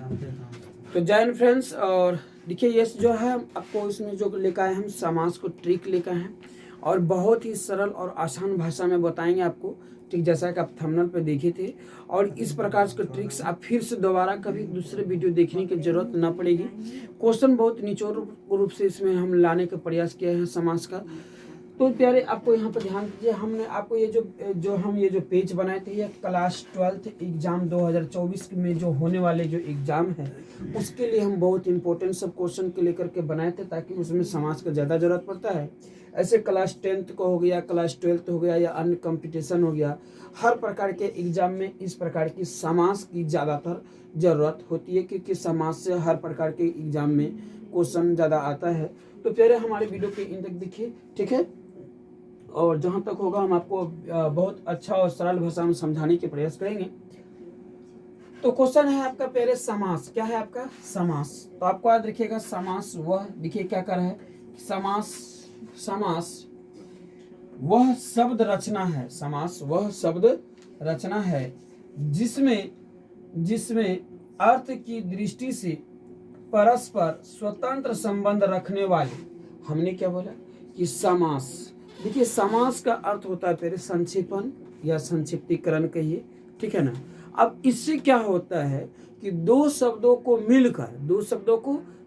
तो जय हिंद फ्रेंड्स। और देखिए ये जो है आपको इसमें जो लेकर आए हम समास को ट्रिक लेकर आए हैं और बहुत ही सरल और आसान भाषा में बताएंगे आपको, ठीक जैसा कि आप थंबनेल पे देखे थे। और इस प्रकार के ट्रिक्स आप फिर से दोबारा कभी दूसरे वीडियो देखने की जरूरत न पड़ेगी। क्वेश्चन बहुत निचोड़ रूप से इसमें हम लाने का प्रयास किए हैं समास का। तो प्यारे आपको यहाँ पर ध्यान दीजिए, हमने आपको ये जो पेज बनाए थे ये क्लास 12 एग्जाम 2024 में जो होने वाले जो एग्जाम है उसके लिए हम बहुत इंपॉर्टेंट सब क्वेश्चन के लेकर के बनाए थे, ताकि उसमें समाज का ज़्यादा जरूरत पड़ता है। ऐसे क्लास 10th को हो गया, क्लास 12th हो गया या अन्य कंपटीशन हो गया, हर प्रकार के एग्जाम में इस प्रकार की समास की ज़्यादातर ज़रूरत होती है, क्योंकि समाज से हर प्रकार के एग्जाम में क्वेश्चन ज़्यादा आता है। तो प्यारे हमारे वीडियो के इन तक देखिए, ठीक है। और जहाँ तक होगा हम आपको बहुत अच्छा और सरल भाषा में समझाने के प्रयास करेंगे। तो क्वेश्चन है आपका प्यारे समास, क्या है आपका समास। तो आपको याद रखिएगा समास वह, देखिए क्या कर रहा है, समास वह शब्द रचना है, समास वह शब्द रचना है जिसमें अर्थ की दृष्टि से परस्पर स्वतंत्र संबंध रखने वाले, हमने क्या बोला कि समास। देखिए समास का अर्थ होता है फिर संक्षेपण या संक्षिप्तीकरण कहिए, ठीक है ना। अब इससे क्या होता है कि दो शब्दों को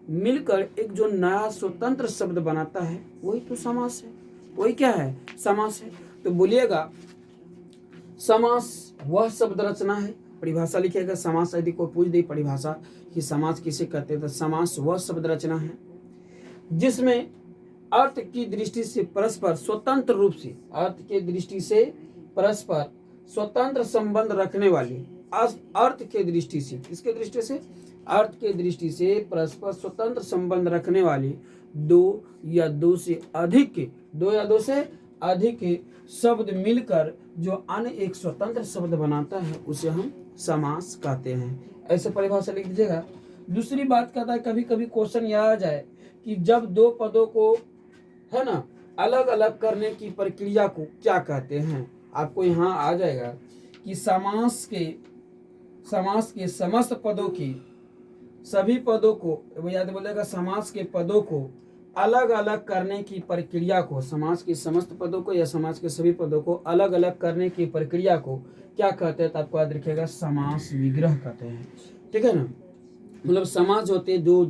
मिलकर एक जो नया स्वतंत्र शब्द बनाता है वही तो समास है, वही क्या है, समास है। तो बोलिएगा समास वह शब्द रचना है, परिभाषा लिखिएगा। समास यदि कोई पूछ दे परिभाषा कि समास किसे कहते हैं, तो समास वह शब्द रचना है जिसमें अर्थ की दृष्टि से परस्पर स्वतंत्र रूप से, अर्थ के दृष्टि से परस्पर स्वतंत्र संबंध रखने वाली, अर्थ के दृष्टि से, किसके दृष्टि से, अर्थ के दृष्टि से परस्पर स्वतंत्र संबंध रखने वाली दो या दो से अधिक शब्द मिलकर जो अन्य एक स्वतंत्र शब्द बनाता है उसे हम समास कहते हैं। ऐसे परिभाषा लिख दीजिएगा। दूसरी बात कहता है, कभी कभी क्वेश्चन यह आ जाए कि जब दो पदों को, है ना, अलग अलग करने की प्रक्रिया को क्या कहते हैं। आपको यहाँ आ जाएगा कि समास के समस्त पदों की, सभी पदों को याद बोलेगा, समास के पदों को अलग अलग करने की प्रक्रिया को, समास के समस्त पदों को या समास के सभी पदों को अलग अलग करने की प्रक्रिया को क्या कहते हैं। तो आपको याद रखिएगा समास विग्रह कहते हैं, ठीक है ना। मतलब समास होते जो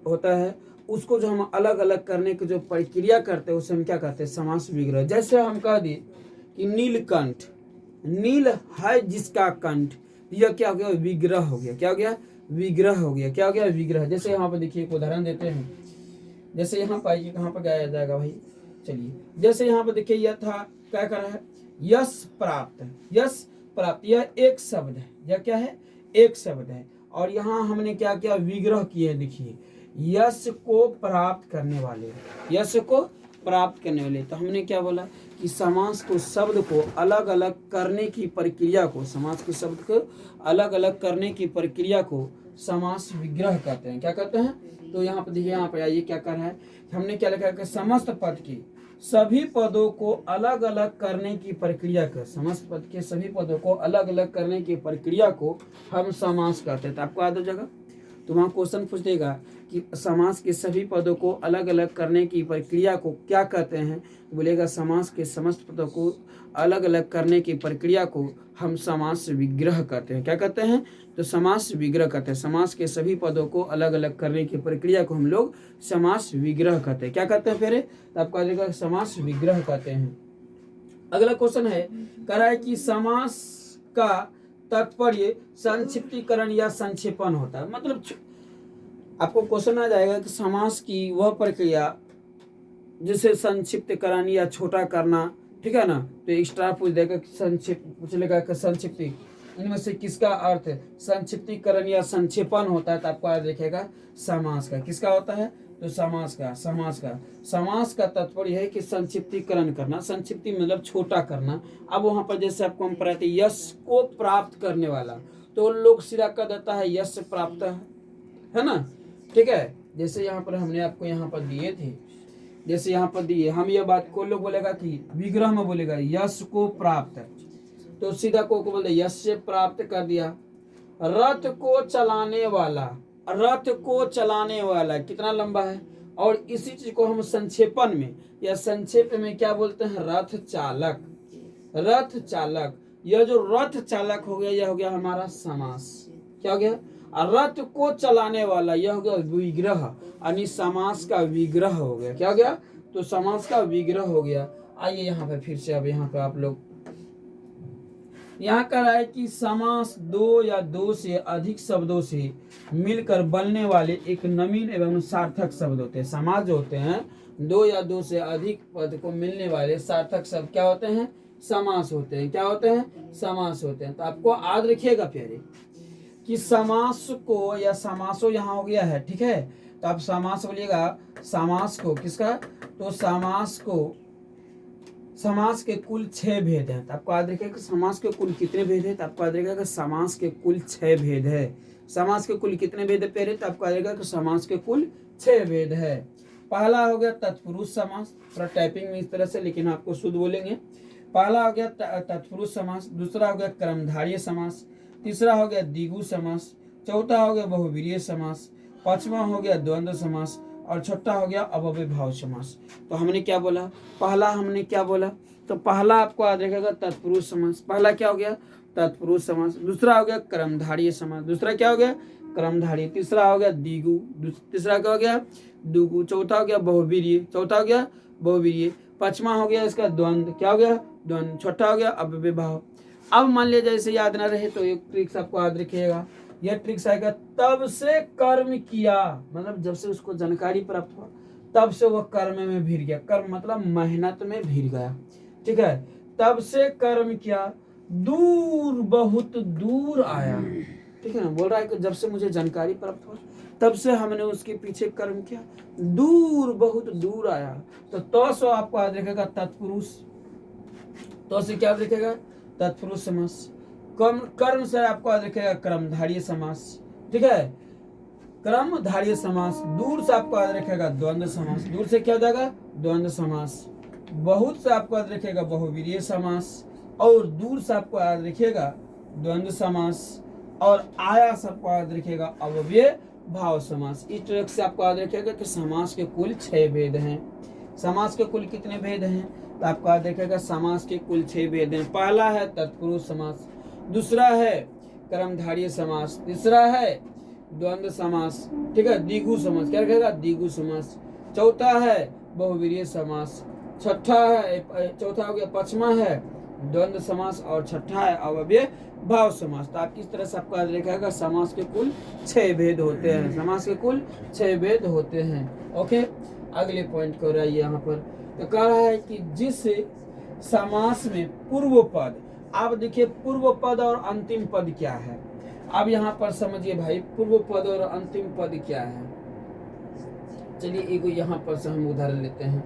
होता है उसको जो हम अलग अलग करने की जो प्रक्रिया करते हैं उसे हम क्या कहते हैं, समास विग्रह। जैसे हम कह दिए कि नीलकंठ, नील है जिसका कंठ, यह क्या हो गया, विग्रह हो गया। क्या हो गया, विग्रह हो गया। क्या हो गया, विग्रह। जैसे यहाँ पर देखिए एक उदाहरण देते हैं, जैसे यहाँ पर आइए, कहाँ पर गाया जाएगा भाई, चलिए। जैसे यहाँ पर देखिए यह था, क्या कर रहा है, यश प्राप्त, यश प्राप्त, यह एक शब्द है, यह क्या है, एक शब्द है। और यहाँ हमने क्या किया, विग्रह किए, देखिए यश को प्राप्त करने वाले, यश को प्राप्त करने वाले। तो हमने क्या बोला कि समास को, शब्द को अलग अलग करने की प्रक्रिया को, समास के शब्द को अलग अलग करने की प्रक्रिया को समास विग्रह कहते हैं। क्या कहते हैं। तो यहाँ पर देखिए, यहाँ पर आइए क्या कर रहा है, हमने क्या लिखा है कि समस्त पद की सभी पदों को अलग अलग करने की प्रक्रिया को, समस्त पद के सभी पदों को अलग अलग करने की प्रक्रिया को हम समास कहते हैं। तो आपको याद हो जाएगा। तो वहाँ क्वेश्चन पूछ देगा कि समास के सभी पदों को अलग अलग करने की प्रक्रिया को क्या कहते हैं। तो बोलेगा समास के समस्त पदों को अलग अलग करने की प्रक्रिया को हम समास विग्रह कहते हैं। क्या कहते हैं, तो समास विग्रह कहते हैं। समास के सभी पदों को अलग अलग करने की प्रक्रिया को हम लोग समास विग्रह कहते हैं। क्या कहते हैं फिर, तो आपका देखा समास विग्रह कहते हैं। अगला क्वेश्चन है, कह रहा है कि समास का तात्पर्य संक्षिप्तीकरण या संक्षेपण होता है। मतलब आपको क्वेश्चन आ जाएगा कि समास की वह प्रक्रिया जिसे संक्षिप्तीकरण या छोटा करना, ठीक है ना। तो एक्स्ट्रा पूछ देगा कि पूछ लेगा कि संक्षिप्ति, इनमें से किसका अर्थ संक्षिप्तीकरण या संक्षेपण होता है। तो आपको याद रखेगा समास का, किसका होता है, तो समास का तात्पर्य है कि संक्षिप्तीकरण करना, संक्षिप्ति मतलब छोटा करना। अब वहां पर जैसे आपको हम पढ़ाते यश को प्राप्त करने वाला, तो लोग सीधा कह देता है यश प्राप्त है ना, ठीक है। जैसे यहाँ पर हमने आपको यहाँ पर दिए थे, जैसे यहाँ पर दिए, हम ये बात को लोग बोलेगा कि विग्रह में बोलेगा यश को प्राप्त, तो सीधा को बोले यश से प्राप्त कर दिया। रथ को चलाने वाला, रथ को चलाने वाला कितना लंबा है। और इसी चीज को हम संक्षेपण में या संक्षेप में क्या बोलते हैं, रथ चालक। रथ चालक, यह जो रथ चालक हो गया, यह हो गया हमारा समास। क्या हो गया, और रथ को चलाने वाला, यह हो गया विग्रह, यानी समास का विग्रह हो गया। क्या हो गया, तो समास का विग्रह हो गया। आइए यहाँ पे फिर से, अब यहाँ पे आप लोग यहाँ कह रहा है कि समास दो या दो से अधिक शब्दों से मिलकर बनने वाले एक नवीन एवं सार्थक शब्द होते हैं। समास जो होते हैं, दो या दो से अधिक पद को मिलने वाले सार्थक शब्द क्या होते हैं, समास होते हैं। क्या होते हैं, समास होते हैं। तो आपको याद रखिएगा प्यारे कि समास को या समासो यहाँ हो गया है, ठीक है। तो आप समास बोलिएगा, समास को किसका, तो समास को, समास के कुल 6 भेद हैं। तो आपको याद रखिएगा कि समास के कुल कितने भेद हैं, तो आपको याद रखिएगा कि समास के कुल 6 भेद है। समास के कुल कितने भेद है प्यारे, तो आपको याद रखिएगा कि समास के कुल 6 भेद है। पहला हो गया तत्पुरुष समास, थोड़ा टाइपिंग में इस तरह से, लेकिन आपको शुद्ध बोलेंगे। पहला हो गया तत्पुरुष समास, दूसरा हो गया कर्मधारय समास, तीसरा हो गया द्विगु समास, चौथा हो गया बहुव्रीहि समास, पांचवा हो गया द्वंद्व समास, और छठा हो गया अव्ययभाव समास। तो हमने क्या बोला, पहला हमने क्या बोला, तो पहला आपको याद रखेगा तत्पुरुष समास। पहला क्या हो गया, तत्पुरुष समास। दूसरा हो गया कर्मधारय समास, दूसरा क्या हो गया, कर्मधारय। तीसरा हो गया द्विगु, तीसरा क्या हो गया, द्विगु। चौथा हो गया बहुव्रीहि, चौथा हो गया बहुव्रीहि। पांचवा हो गया इसका द्वंद्व, क्या हो गया, द्वंद्व। छठा हो गया अव्ययभाव। अब मान लिया जैसे याद ना रहे तो एक ट्रिक्स आपको याद रखिएगा, यह ट्रिक्स आएगा, तब से कर्म किया, मतलब जब से उसको जानकारी प्राप्त हुआ तब से वह कर्म में भिड़ गया। कर्म मतलब मेहनत में भिड़ गया, ठीक है। तब से कर्म किया, दूर बहुत दूर आया, ठीक है ना। बोल रहा है कि जब से मुझे जानकारी प्राप्त हुआ तब से हमने उसके पीछे कर्म किया, दूर बहुत दूर आया। तो सो आपको याद रखेगा तत्पुरुष, तो से क्या याद रखेगा, तत्पुरुष समास। कर्म से आपको याद रखेगा कर्मधारय समास, ठीक है, कर्मधारय समास। दूर से आपको याद रखेगा द्वंद्व समास, दूर से क्या हो जाएगा, द्वंद्व समास। बहुत से आपको याद रखेगा बहुव्रीहि समास, और दूर से आपको याद रखेगा द्वंद्व समास, और आया से आपको याद रखेगा अव्यय भाव समास। इस तरह से आपको याद रखेगा कि समास के कुल 6 भेद हैं। समास के कुल कितने भेद हैं, तो आपको याद रखेगा समास के कुल 6 भेद हैं। पहला है तत्पुरुष समास, दूसरा है कर्मधारय समास, तीसरा है द्वंद्व समास, ठीक है, द्विगु समास, क्या रखेगा, द्विगु समास। चौथा है बहुव्रीहि समास, छठा है, चौथा हो गया, पांचवा है द्वंद्व समास, और छठा है अव्यय भाव समास। तो आप किस तरह से आपको याद रखेगा, समास के कुल 6 भेद होते हैं, समास के कुल 6 भेद होते हैं। ओके, अगले पॉइंट को रहिए यहाँ पर। तो कह रहा है कि जिस समास में पूर्व पद, आप देखिए पूर्व पद और अंतिम पद क्या है। अब यहाँ पर समझिए भाई, पूर्व पद और अंतिम पद क्या है। चलिए एक यहाँ पर से हम उदाहरण लेते हैं,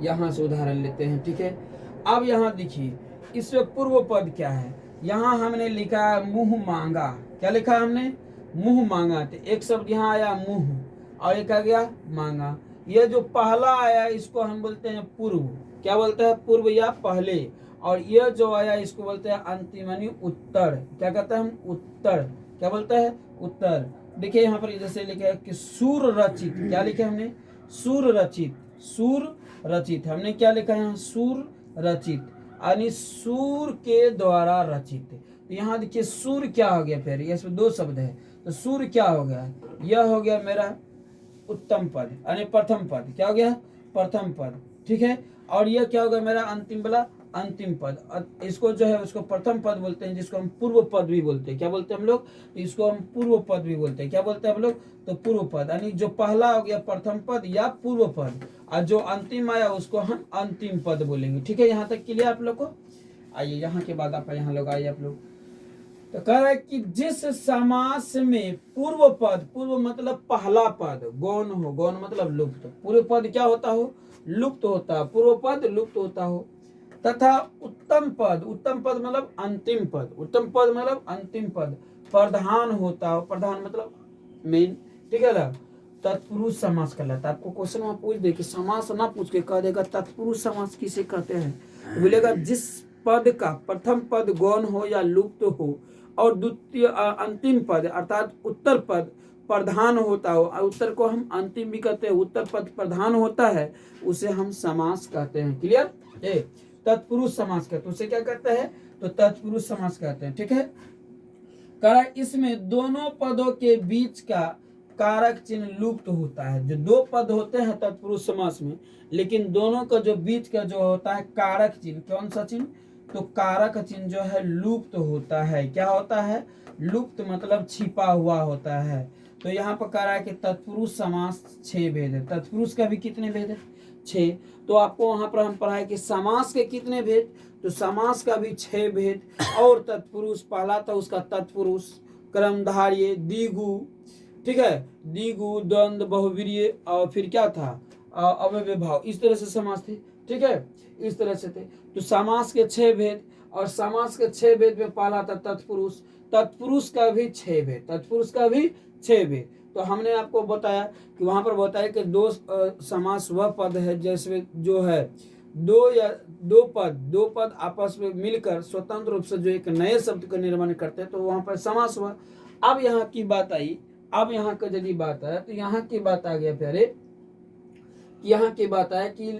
यहाँ से उदाहरण लेते हैं, ठीक है। अब यहाँ देखिए इसमें पूर्व पद क्या है। यहाँ हमने लिखा है मुंह मांगा, क्या लिखा है हमने, मुंह मांगा। तो एक शब्द यहाँ आया मुंह, और एक आ गया मांगा। यह जो पहला आया इसको हम बोलते हैं पूर्व, क्या बोलते हैं, पूर्व या पहले। और यह जो आया इसको बोलते हैं अंतिम, यानी उत्तर। क्या कहते हैं हम, उत्तर, क्या बोलते हैं, उत्तर। देखिए यहाँ पर जैसे लिखा है कि सूर रचित, क्या लिखा हमने, सूर रचित, सूर रचित। हमने क्या लिखा है यहाँ, सूर रचित, यानी सूर के द्वारा रचित। तो यहाँ देखिए सूर क्या हो गया, फिर इसमें 2 शब्द है, तो सूर क्या हो गया, यह हो गया मेरा उत्तम पद, यानी प्रथम पद। क्या हो गया, प्रथम पद, ठीक है। और यह क्या होगा मेरा अंतिम वाला, अंतिम पद। इसको जो है उसको प्रथम पद बोलते हैं, जिसको हम पूर्व पद भी बोलते हैं। क्या बोलते हैं हम लोग, इसको हम पूर्व पद भी बोलते हैं। क्या बोलते हैं हम लोग, तो पूर्व पद, यानी जो पहला हो गया प्रथम पद या पूर्व पद, और जो अंतिम आया उसको हम अंतिम पद बोलेंगे, ठीक है। यहाँ तक क्लियर आप लोग को। आइए यहाँ के बाद आप यहाँ लोग आइए आप लोग। तो कह रहा है कि जिस समास में पूर्व पद, पूर्व मतलब पहला पद, गौण हो, गौण मतलब लुप्त, पूर्व पद क्या होता हो, लुप्त होता, पूर्व पद लुप्त होता हो, तथा उत्तम पद, उत्तम पद मतलब अंतिम पद, उत्तम पद मतलब अंतिम पद प्रधान होता हो, प्रधान मतलब मेन, ठीक है ना, तत्पुरुष समास कहलाता है। आपको क्वेश्चन में पूछ दे कि समास ना पूछ के कह देगा तत्पुरुष समास किसे कहते हैं, बोलेगा जिस पद का प्रथम पद गौण हो या लुप्त हो और द्वितीय अंतिम पद अर्थात उत्तर पद प्रधान होता हो, उत्तर को हम अंतिम भी कहते हैं, उत्तर पद प्रधान होता है, उसे हम समास कहते हैं। क्लियर? तत्पुरुष समास कहते हैं, उसे क्या कहते हैं? तो तत्पुरुष समास कहते हैं। ठीक है, करा इसमें दोनों पदों के बीच का कारक चिन्ह लुप्त होता है। जो दो पद होते हैं तत्पुरुष समास में, लेकिन दोनों का जो बीच का जो होता है कारक चिन्ह, कौन सा चिन्ह? तो कारक चिन्ह जो है लुप्त होता है। क्या होता है? लुप्त मतलब छिपा हुआ होता है। तो यहाँ पर कह रहा है कि तत्पुरुष समास 6 भेद है। तत्पुरुष का भी कितने भेद है? 6। तो आपको वहां पर हम पढ़ाए कि समास के कितने भेद? तो समास का भी 6 भेद। और तत्पुरुष पहला था उसका तत्पुरुष, क्रमधार्य, द्विगु, ठीक है, द्विगु, द्वंद्व, बहुवीर्य, और फिर क्या था? अव्यय भाव। इस तरह से समास थे। ठीक है, इस तरह से थे। तो समास के 6 भेद, और समास के 6 भेद में पहला था तत्पुरुष। तत्पुरुष का भी 6 भेद, तत्पुरुष का भी 6 भेद। तो हमने आपको बताया कि वहां पर बताया कि दो समास वह पद है जैसे जो है दो पद आपस में मिलकर स्वतंत्र रूप से जो एक नए शब्द का निर्माण करते हैं, तो वहां पर समास हुआ। अब यहाँ की बात आई, अब यहाँ का यदि बात है तो यहाँ की बात आ गया प्यारे, यहाँ की बात है कि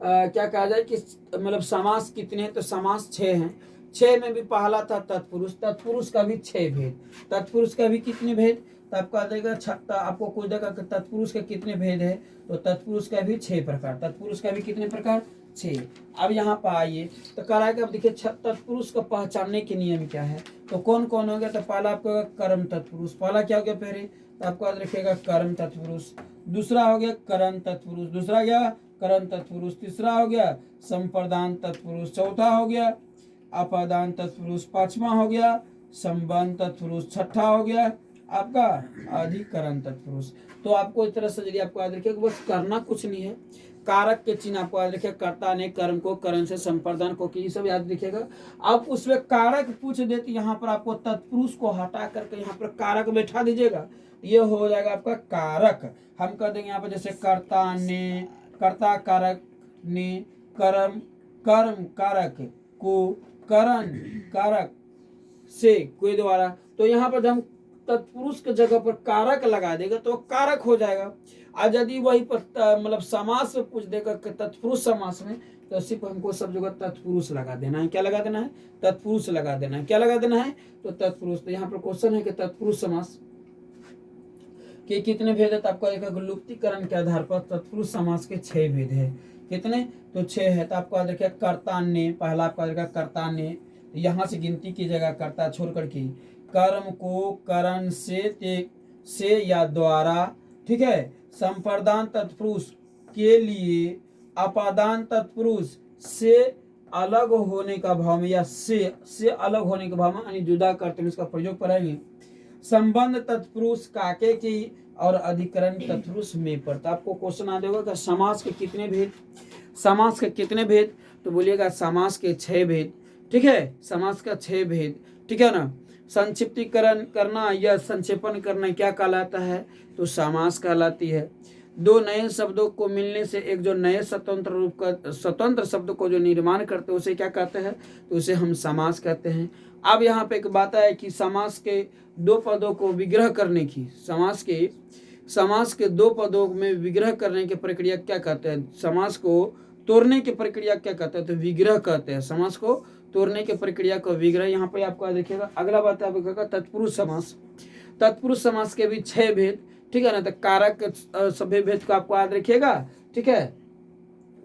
क्या कहा जाए कि मतलब समास कितने हैं? तो समास 6 हैं। 6 में भी पहला था तत्पुरुष, तत्पुरुष का भी 6 भेद। तत्पुरुष का भी कितने भेद? तो आपको आ जाएगा आपको कोई देगा कि तत्पुरुष के कितने भेद है? तो तत्पुरुष का भी 6 प्रकार। तत्पुरुष का भी कितने प्रकार? 6। अब यहाँ पर आइए तो कह रहा है कि अब देखिए तत्पुरुष को पहचानने के नियम क्या है? तो कौन कौन हो गया? तो पहला आपको होगा कर्म तत्पुरुष। पहला क्या हो गया पहले? तो आपको याद रखिएगा कर्म तत्पुरुष। दूसरा हो गया करण तत्पुरुष, दूसरा गया करण तत्पुरुष। तीसरा हो गया संप्रदान तत्पुरुष। चौथा हो गया अपादान तत्पुरुष। पांचवा हो गया संबंध तत्पुरुष। छठा हो गया आपका अधिकरण तत्पुरुष। तो आपको इस तरह से यदि आपको याद रखिएगा, बस करना कुछ नहीं है, कारक के चिन्ह आपको याद रखिएगा, कर्ता ने कर्म को, करण से संप्रदान को, ये सब याद रखिएगा। अब उसमें कारक पूछ देते, यहाँ पर आपको तत्पुरुष को हटा करके यहाँ पर कारक बैठा दीजिएगा, ये हो जाएगा आपका कारक। हम कह देंगे यहाँ पर जैसे कर्ता ने, कर्ता कारक ने, कर्म कर्म कारक को, करण कारक से कोई द्वारा। तो यहाँ पर जब हम तत्पुरुष के जगह पर कारक लगा देगा तो कारक हो जाएगा। आज यदि वही पर मतलब समास में पूछ देगा कि तत्पुरुष समास में, तो सिर्फ हमको सब जगह तत्पुरुष लगा देना है। क्या लगा देना है? तत्पुरुष लगा देना है। क्या लगा देना है? तो तत्पुरुष। तो यहाँ पर क्वेश्चन है कि तत्पुरुष समास के कितने भेद है? तो आपको एक लुप्तीकरण के आधार पर तत्पुरुष समास के 6 भेद है। कितने? तो 6 है। तो आपको याद रखिए कर्ता ने, पहला आपको याद रखिएगा कर्ता ने, यहाँ से गिनती कीजिएगा कर्ता छोड़ करके, कर्म को करण से या द्वारा, ठीक है, संप्रदान तत्पुरुष के लिए, अपादान तत्पुरुष से अलग होने का भाव में या से अलग होने के भाव में यानी जुदा करते हैं, इसका प्रयोग करेंगे। संबंध तत्पुरुष काके की और अधिकरण तत्पुरुष में पर। तो आपको क्वेश्चन आ जाएगा कि समास के कितने भेद? समास के कितने भेद? तो बोलिएगा समास के 6 भेद। ठीक है, समास का 6 भेद। ठीक है ना। संक्षिप्तीकरण करना या संक्षेपण करना क्या कहलाता है? तो समास कहलाती है। दो नए शब्दों को मिलने से एक जो नए स्वतंत्र रूप का स्वतंत्र शब्द को जो निर्माण करते हैं उसे क्या कहते हैं? तो उसे हम समास कहते हैं। अब यहाँ पे एक बात है कि समास के 2 पदों को विग्रह करने की, समास के 2 पदों में विग्रह करने की प्रक्रिया क्या कहते हैं? समास को तोड़ने की प्रक्रिया क्या कहते हैं? तो विग्रह कहते हैं। समास को तोड़ने की प्रक्रिया को विग्रह। यहाँ पे आपको देखिएगा अगला बात है आपको तत्पुरुष समास। तत्पुरुष समास के भी 6 भेद। ठीक है ना। तो कारक सभी भेद को आपको याद रखिएगा। ठीक है,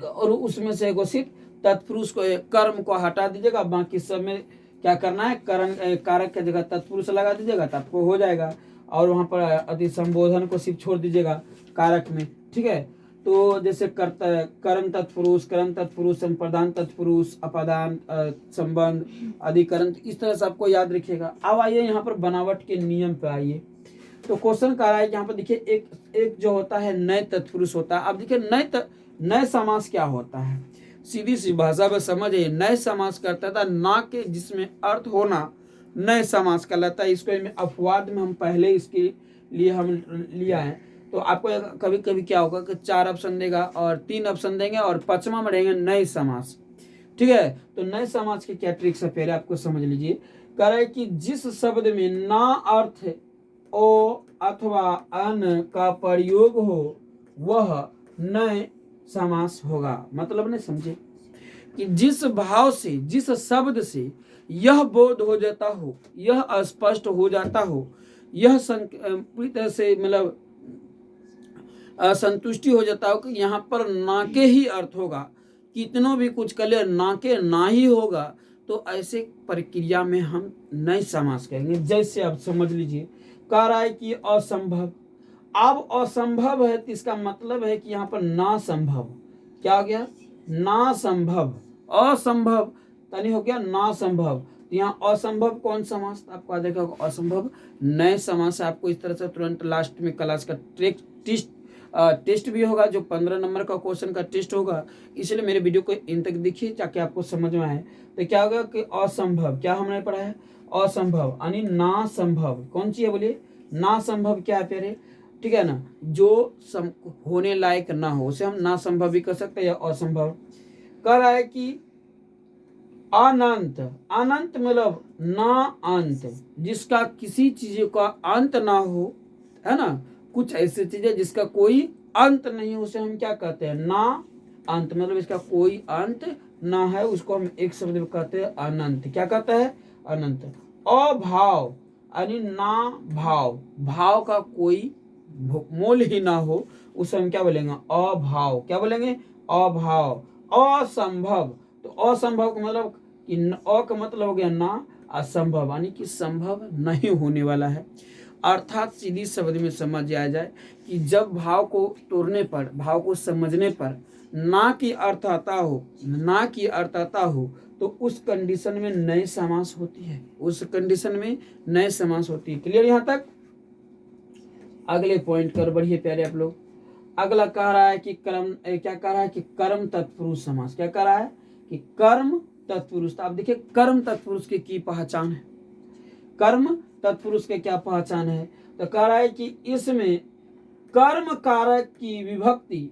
और उसमें से एगो सिर्फ तत्पुरुष को, कर्म को हटा दीजिएगा, बाकी सब में क्या करना है? कारक की जगह तत्पुरुष लगा दीजिएगा तो आपको हो जाएगा। और वहां पर अति संबोधन को सिर्फ छोड़ दीजिएगा कारक में। ठीक है, तो जैसे कर्म तत्पुरुष, करण तत्पुरुष, संप्रदान तत्पुरुष, अपादान, संबंध, अधिकरण, इस तरह से आपको याद रखिएगा। अब आइए यहाँ पर बनावट के नियम पे आइए। तो क्वेश्चन कह रहा है यहाँ पर देखिए एक जो होता है नए तत्पुरुष होता है। अब देखिए नए समास क्या होता है? सीधी सी भाषा में समझिए, नए समास करता था ना कि जिसमें अर्थ होना नए समास कहलाता है। इसको अपवाद में हम पहले इसके लिए हम लिया है। तो आपको कभी कभी क्या होगा कि 4 ऑप्शन देगा और 3 ऑप्शन देंगे और 5वां में रहेंगे नए समास। ठीक है, तो नए समास की क्या ट्रिक्स है पहले आपको समझ लीजिए कह रहा है कि जिस शब्द में ना अर्थ ओ अथवा अन का प्रयोग हो वह नए समास होगा। मतलब नहीं समझे कि जिस भाव से, जिस शब्द से यह बोध हो जाता हो, यह स्पष्ट हो जाता हो, यह पूरी तरह से मतलब संतुष्टि हो जाता हो कि यहाँ पर ना के ही अर्थ होगा, कितनों भी कुछ कर ले ना के ना ही होगा, तो ऐसे प्रक्रिया में हम नए समास कहेंगे। जैसे आप समझ लीजिए, कह रहा है कि असंभव, अब असंभव है तो इसका मतलब है कि यहाँ पर ना संभव, क्या हो गया, ना संभव, असंभव तनी हो गया ना संभव। तो यहाँ असंभव कौन समास, आपको देखा होगा असंभव नए समास। आपको इस तरह से तुरंत लास्ट में क्लास का टेस्ट भी होगा, जो 15 नंबर का क्वेश्चन का टेस्ट होगा, इसलिए मेरे वीडियो को इन तक देखिए ताकि आपको समझ में आए। तो क्या होगा कि असंभव, क्या हमने पढ़ा है, असंभव यानी ना संभव, कौन सी है बोलिए, ना संभव क्या है प्यारे, ठीक है ना, जो होने लायक ना हो उसे हम ना संभव भी कर सकते हैं या असंभव। कह रहा है कि अनंत, अनंत मतलब ना अंत, जिसका किसी चीज का अंत ना हो, है ना, कुछ ऐसी चीज है जिसका कोई अंत नहीं हो, उसे हम क्या कहते हैं, ना अंत, मतलब इसका कोई अंत ना है, उसको हम एक शब्द में कहते हैं अनंत। क्या कहता है, अनंत। अभाव यानी ना भाव, भाव का कोई मोल ही ना हो, उसे हम क्या बोलेंगे, अभाव। क्या बोलेंगे, अभाव। असंभव, तो असंभव का मतलब कि अ का मतलब हो गया ना, असंभव यानी कि संभव नहीं होने वाला है। अर्थात सीधी शब्द में समझ आ जाए कि जब भाव को तोड़ने पर, भाव को समझने पर ना की अर्थ आता हो, ना की अर्थ आता हो, तो उस कंडीशन में नए समास होती है, उस कंडीशन में नए समास होती है। क्लियर यहाँ तक। अगले पॉइंट कर बढ़िए प्यारे आप लोग। अगला कह रहा है कि कर्म, क्या कह रहा है कि कर्म तत्पुरुष समास। क्या कह रहा है कि कर्म तत्पुरुष। तो आप देखिए कर्म तत्पुरुष की पहचान है, कर्म तत्पुरुष के क्या पहचान है, तो कह रहा है कि इसमें कर्म कारक की विभक्ति,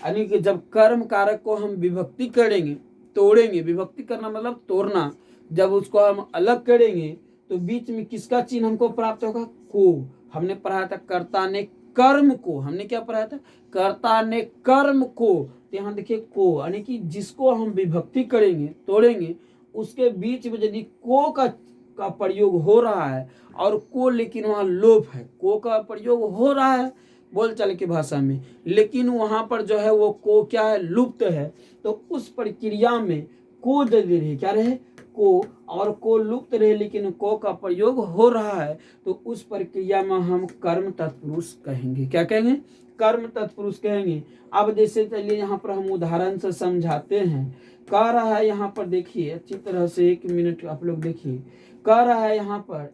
यानी कि जब कर्म कारक को हम विभक्ति करेंगे, तोड़ेंगे, विभक्ति करना मतलब तोड़ना, जब उसको हम अलग करेंगे तो बीच में किसका चिन्ह हमको प्राप्त होगा, को। हमने पढ़ा था कर्ता ने कर्म को, हमने क्या पढ़ा था, कर्ता ने कर्म को, तो यहाँ देखिए को, यानी कि जिसको हम विभक्ति करेंगे, तोड़ेंगे, उसके बीच में यदि को का प्रयोग हो रहा है और को लेकिन वहाँ लोप है, को का प्रयोग हो रहा है बोलचाल की भाषा में, लेकिन वहाँ पर जो है वो को क्या है, लुप्त है, तो उस प्रक्रिया में को यदि रहे, क्या रहे, को, और को लुप्त रहे लेकिन को का प्रयोग हो रहा है, तो उस प्रक्रिया में हम कर्म तत्पुरुष कहेंगे। क्या कहेंगे, कर्म तत्पुरुष कहेंगे। अब जैसे चलिए यहाँ पर हम उदाहरण से समझाते हैं। कह रहा है यहाँ पर देखिए अच्छी तरह से, 1 मिनट आप लोग देखिए, कह रहा है यहाँ पर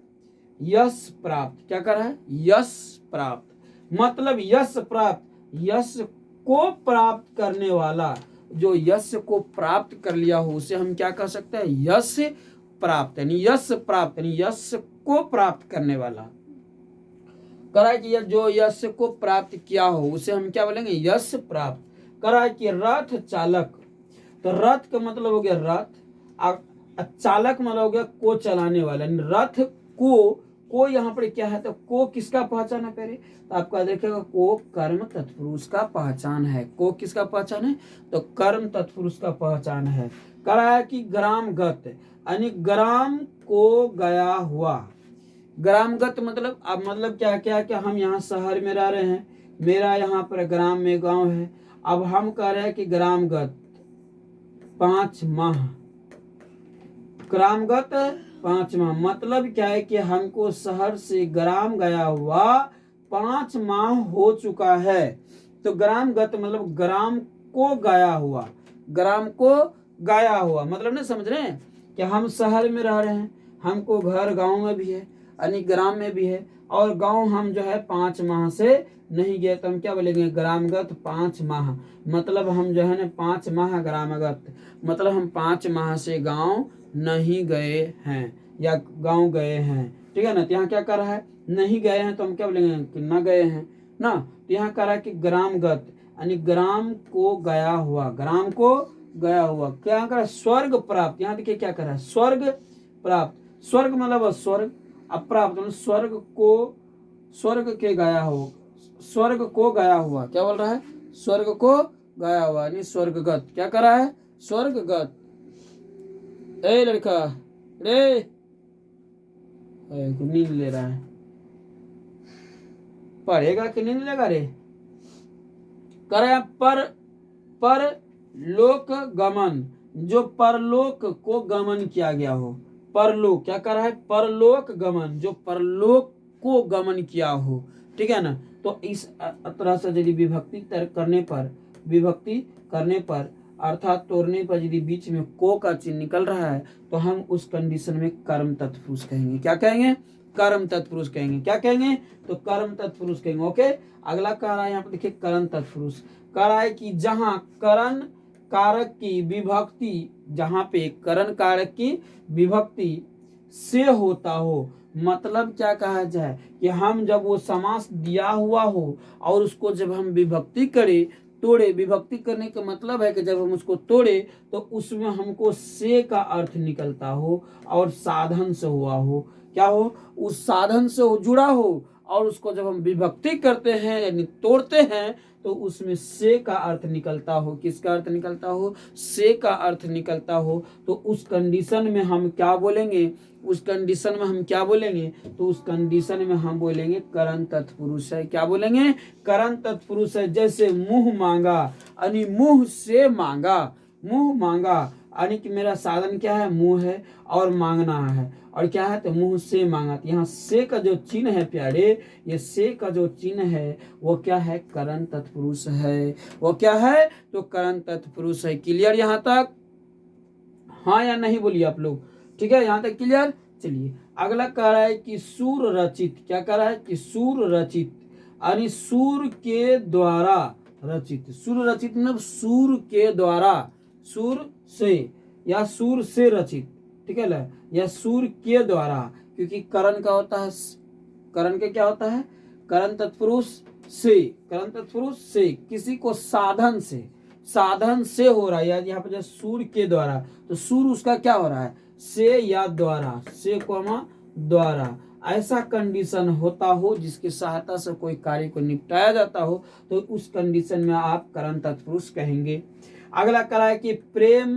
यश प्राप्त। क्या कर रहा है, यश प्राप्त, मतलब यश प्राप्त, यश को प्राप्त करने वाला, जो यश को प्राप्त कर लिया हो उसे हम क्या कह सकते हैं, यश प्राप्त, यानी यश प्राप्त यानी यश को प्राप्त करने वाला। कह रहा है कि जो यश को प्राप्त किया हो उसे हम क्या बोलेंगे, यश प्राप्त। कह रहा है कि रथ चालक, तो रथ का मतलब हो गया रथ, चालक मतलब हो गया को चलाने वाला, रथ को यहाँ पर क्या है, तो को किसका पहचान है पहले, तो आपका देखेगा को कर्म तत्पुरुष का पहचान है। को किसका पहचान है, तो कर्म तत्पुरुष का पहचान है। कह रहा है कि ग्रामगत, यानी ग्राम को गया हुआ, ग्रामगत मतलब अब मतलब क्या क्या कि हम यहाँ शहर में रह रहे हैं, मेरा यहाँ पर ग्राम में गांव है, अब हम कह रहे हैं कि ग्रामगत 5 माह, ग्रामगत 5 माह, मतलब क्या है कि हमको शहर से ग्राम गया हुआ 5 माह हो चुका है। तो ग्रामगत मतलब ग्राम को गया हुआ, ग्राम को गया हुआ मतलब नहीं समझ रहे हैं कि हम शहर में रह रहे हैं, हमको घर गांव में भी है यानी ग्राम में भी है, और गांव हम जो है 5 माह से नहीं गए, तो हम क्या बोलेंगे, ग्रामगत 5 माह, मतलब हम जो है ना 5 माह ग्रामगत, मतलब हम 5 माह से गांव नहीं गए हैं या गांव गए हैं, ठीक है ना। तो यहाँ क्या कर रहा है, नहीं गए हैं, तो हम क्या बोलेंगे कि न गए हैं ना। तो यहाँ कह रहा है कि ग्रामगत यानी ग्राम को गया हुआ, ग्राम को गया हुआ। क्या कर रहा है, स्वर्ग प्राप्त, यहाँ देखिए क्या कर रहा है, स्वर्ग प्राप्त, स्वर्ग मतलब स्वर्ग, अप्राप्त मतलब स्वर्ग के गया हो, स्वर्ग को गया हुआ, क्या बोल रहा है, स्वर्ग को गया हुआ यानी स्वर्गगत, क्या कर रहा है, स्वर्गगत। ए लड़का रे, नींद ले रहा है, पढ़ेगा कि नींद लेगा रे। करे पर लोक गमन, जो परलोक को गमन किया गया हो, परलोक क्या कर रहा है, परलोक गमन, जो परलोक को गमन किया हो, ठीक है ना। तो इस तरह से यदि विभक्ति करने पर अर्थात तोड़ने पर यदि बीच में को का चिन्ह निकल रहा है तो हम उस कंडीशन में कर्म तत्पुरुष कहेंगे। क्या कहेंगे, कर्म तत्पुरुष कहेंगे। क्या कहेंगे, तो कर्म तत्पुरुष कहेंगे। ओके, अगला कह रहा है यहाँ पे देखिए करण तत्पुरुष, कह रहा है कि जहां करण कारक की विभक्ति, जहां पे करण कारक की विभक्ति से होता हो, मतलब क्या कहा जाए कि हम जब वो समास दिया हुआ हो और उसको जब हम विभक्ति करें, तोड़े, विभक्ति करने का मतलब है कि जब हम उसको तोड़े तो उसमें हमको से का अर्थ निकलता हो और साधन से हुआ हो, क्या हो, उस साधन से जुड़ा हो, और उसको जब हम विभक्ति करते हैं यानी तोड़ते हैं तो उसमें से का अर्थ निकलता हो। किसका अर्थ निकलता हो, से का अर्थ निकलता हो। तो उस कंडीशन में हम क्या बोलेंगे, उस कंडीशन में हम क्या बोलेंगे, तो उस कंडीशन में हम बोलेंगे करण तत्पुरुष है। क्या बोलेंगे, करण तत्पुरुष है। जैसे मुंह मांगा यानी मुंह से मांगा, मुंह मांगा यानी कि मेरा साधन क्या है, मुंह है और मांगना है, और क्या है, तो मुंह से मांगा। यहाँ से का जो चिन्ह है प्यारे, ये से का जो चिन्ह है वो क्या है, करण तत्पुरुष है। वो क्या है, तो करण तत्पुरुष है। क्लियर यहाँ तक, हाँ या नहीं बोलिए आप लोग, ठीक है, यहाँ तक क्लियर। चलिए अगला कह रहा है कि सूर रचित, क्या कह रहा है कि सूर रचित यानी सूर के द्वारा रचित। सूर रचित मतलब सूर के द्वारा, सूर से या सूर से रचित, ठीक है ना, या सूर के द्वारा, क्योंकि करण का होता है, करण के क्या होता है, करण तत्पुरुष से, करण तत्पुरुष से किसी को साधन से, साधन से हो रहा है, यहाँ पे सूर के द्वारा, तो सूर उसका क्या हो रहा है, से या द्वारा, से कोमा द्वारा, ऐसा कंडीशन होता हो जिसकी सहायता से कोई कार्य को निपटाया जाता हो तो उस कंडीशन में आप करण तत्पुरुष कहेंगे। अगला करा है कि प्रेम,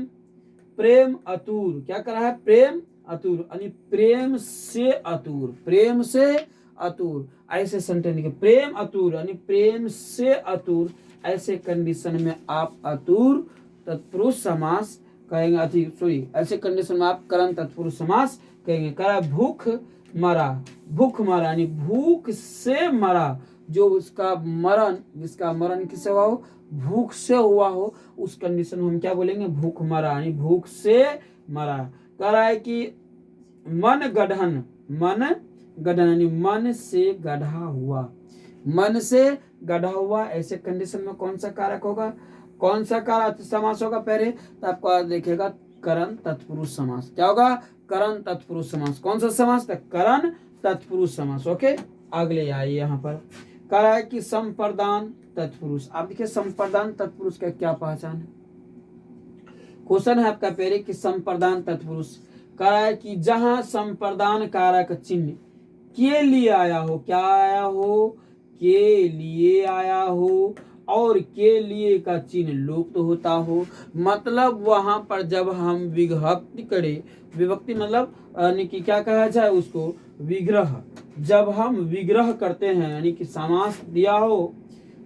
प्रेम अतुर, क्या करा है, प्रेम अतुर यानी प्रेम से अतुर, प्रेम से अतुर, ऐसे सेंटेंस लिखे, प्रेम अतुर यानी प्रेम से अतुर, ऐसे कंडीशन में आप अतुर तत्पुरुष समास कहेंगे। ऐसे कंडीशन में आप करण तत्पुरुष समास कहेंगे। करा भूख मरा, भूख मरा यानी भूख से मरा, जो उसका मरण, जिसका मरण किससे हुआ हो, भूख से हुआ हो, उस कंडीशन में हम क्या बोलेंगे, भूख मरा यानी भूख से मरा। कह रहा है कि मन गढ़न, मन गढ़न यानी मन से गढ़ा हुआ, मन से गढ़ा हुआ, ऐसे कंडीशन में कौन सा कारक होगा, कौन सा कारक समास होगा पहले, तो आपको देखेगा करण तत्पुरुष समास। क्या होगा, करण तत्पुरुष समास। कौन सा समास, करण तत्पुरुष समास। ओके, अगले आइए यहाँ पर कह रहा है कि संप्रदान तत्पुरुष। आप देखिए संप्रदान तत्पुरुष का क्या पहचान है, क्वेश्चन है आपका पहले कि संप्रदान तत्पुरुष कह रहा है कि जहां संप्रदान कारक चिन्ह के लिए आया हो, क्या आया हो, के लिए आया हो, और के लिए का चिन्ह लुप्त होता हो, मतलब वहां पर जब हम विभक्ति करें, विभक्ति मतलब यानी कि क्या कहा जाए उसको, विग्रह, जब हम विग्रह करते हैं यानी कि समास दिया हो,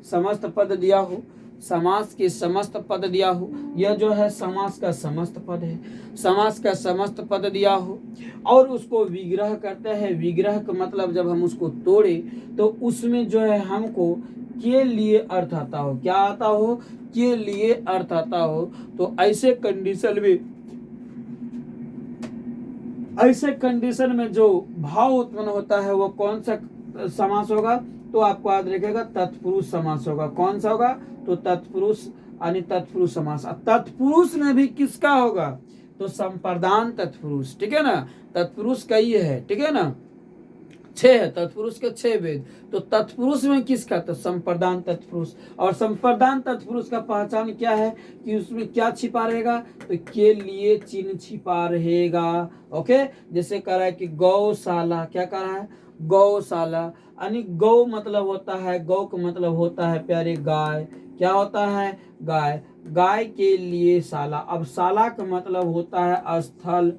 समस्त पद दिया हो, समास के समस्त पद दिया हो, यह जो है समास का समस्त पद है, समास का समस्त पद दिया हो और उसको विग्रह करते हैं। विग्रह का मतलब जब हम उसको तोड़े तो उसमें जो है हमको के लिए अर्थ आता हो, क्या आता हो, के लिए अर्थ आता हो। तो ऐसे कंडीशन में जो भाव उत्पन्न होता है वो कौन सा समास होगा, तो आपको याद रखेगा तत्पुरुष समास होगा। कौन सा होगा, तो तत्पुरुष यानी तत्पुरुष समास। तत्पुरुष में भी किसका होगा, तो संप्रदान तत्पुरुष, ठीक है ना, तत्पुरुष का ही है, ठीक है ना। छह है, तत्पुरुष के छह वेद। तो तत्पुरुष में किसका? तो संप्रदान तत्पुरुष। और संप्रदान तत्पुरुष का पहचान क्या है कि उसमें क्या छिपा रहेगा? तो के लिए चिन्ह छिपा रहेगा। ओके, जैसे कह रहा है कि गौशाला, क्या कह रहा है? गौशाला, यानी गौ मतलब होता है, गौ का मतलब होता है प्यारे गाय। क्या होता है? गाय। गाय के लिए शाला। अब शाला का मतलब होता है स्थल।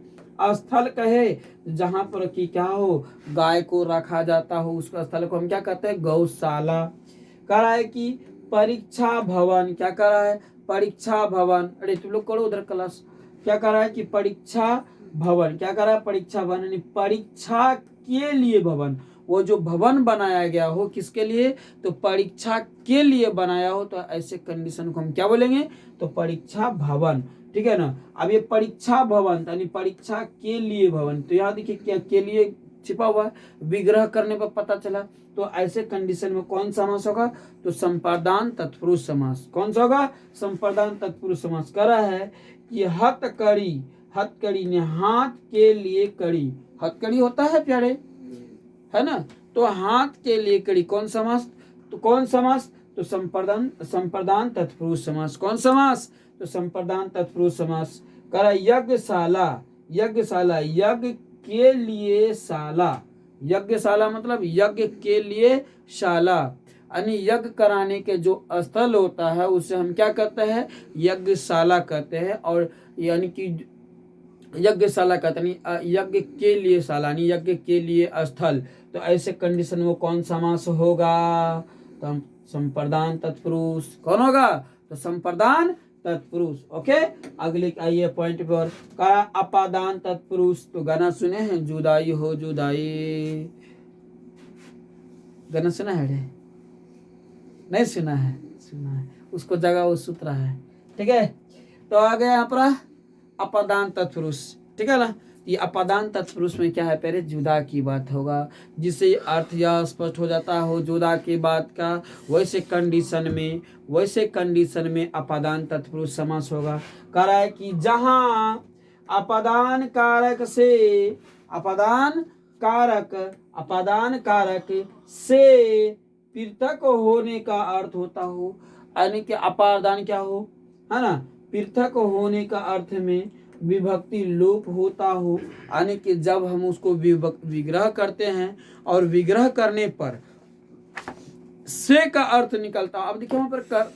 स्थल कहे जहां पर कि क्या हो, गाय को रखा जाता हो, उसका स्थल को हम क्या कहते हैं? गौशाला। कह रहा है कि परीक्षा भवन, क्या कह रहा है? परीक्षा भवन। अरे तुम लोग करो उधर क्लास। क्या कह रहा है कि परीक्षा भवन, क्या कह रहा है? परीक्षा भवन, यानी परीक्षा के लिए भवन। वो जो भवन बनाया गया हो किसके लिए? तो परीक्षा के लिए बनाया हो, तो ऐसे कंडीशन को हम क्या बोलेंगे? तो परीक्षा भवन। ठीक है ना। अब ये परीक्षा भवन यानी परीक्षा के लिए भवन, तो यहाँ देखिए क्या के लिए छिपा हुआ है, विग्रह करने पर पता चला। तो ऐसे कंडीशन में कौन समास होगा? तो संप्रदान तत्पुरुष समास। कौन सा होगा? संप्रदान तत्पुरुष समास। कह रहा है कि हथकड़ी, हथकड़ी ने हाथ के लिए कड़ी, हथकड़ी होता है प्यारे, है ना। तो हाथ के लिए कड़ी, कौन समास? तो कौन समास? तो संप्रदान, संप्रदान तत्पुरुष समास। कौन समास? तो संप्रदान तत्पुरुष समास। कह रहा यज्ञशाला, यज्ञशाला, यज्ञ के लिए शाला। यज्ञशाला मतलब यज्ञ के लिए शाला, यानी यज्ञ कराने के जो स्थल होता है उसे हम क्या कहते हैं? यज्ञशाला कहते हैं। और यानी कि यज्ञशाला कहते हैं यज्ञ के लिए शाला, यानी यज्ञ के लिए स्थल। तो ऐसे कंडीशन में कौन समास होगा? तो संप्रदान तत्पुरुष। कौन होगा? तो संप्रदान तत्पुरुष। ओके, अगले आइए पॉइंट पर। कहा अपादान तत्पुरुष। तो गाना सुने हैं? जुदाई हो जुदाई, गाना सुना है? नहीं सुना है? सुना है, उसको जगह वो सूत्र है। ठीक है, तो आ गया यहाँ पर अपादान तत्पुरुष। ठीक है ना। ये अपादान तत्पुरुष में क्या है? पहले जुदा की बात होगा, जिससे अर्थ यह स्पष्ट हो जाता हो जुदा की बात का। वैसे कंडीशन में अपादान तत्पुरुष समास होगा। कह रहा है कि जहां अपादान कारक से, अपादान कारक से पृथक होने का अर्थ होता हो, यानी कि अपादान क्या हो, है ना, पृथक होने का अर्थ में विभक्ति लोप होता हो, यानी कि जब हम उसको विग्रह करते हैं और विग्रह करने पर से का अर्थ निकलता। अब देखिए वहां पर कर,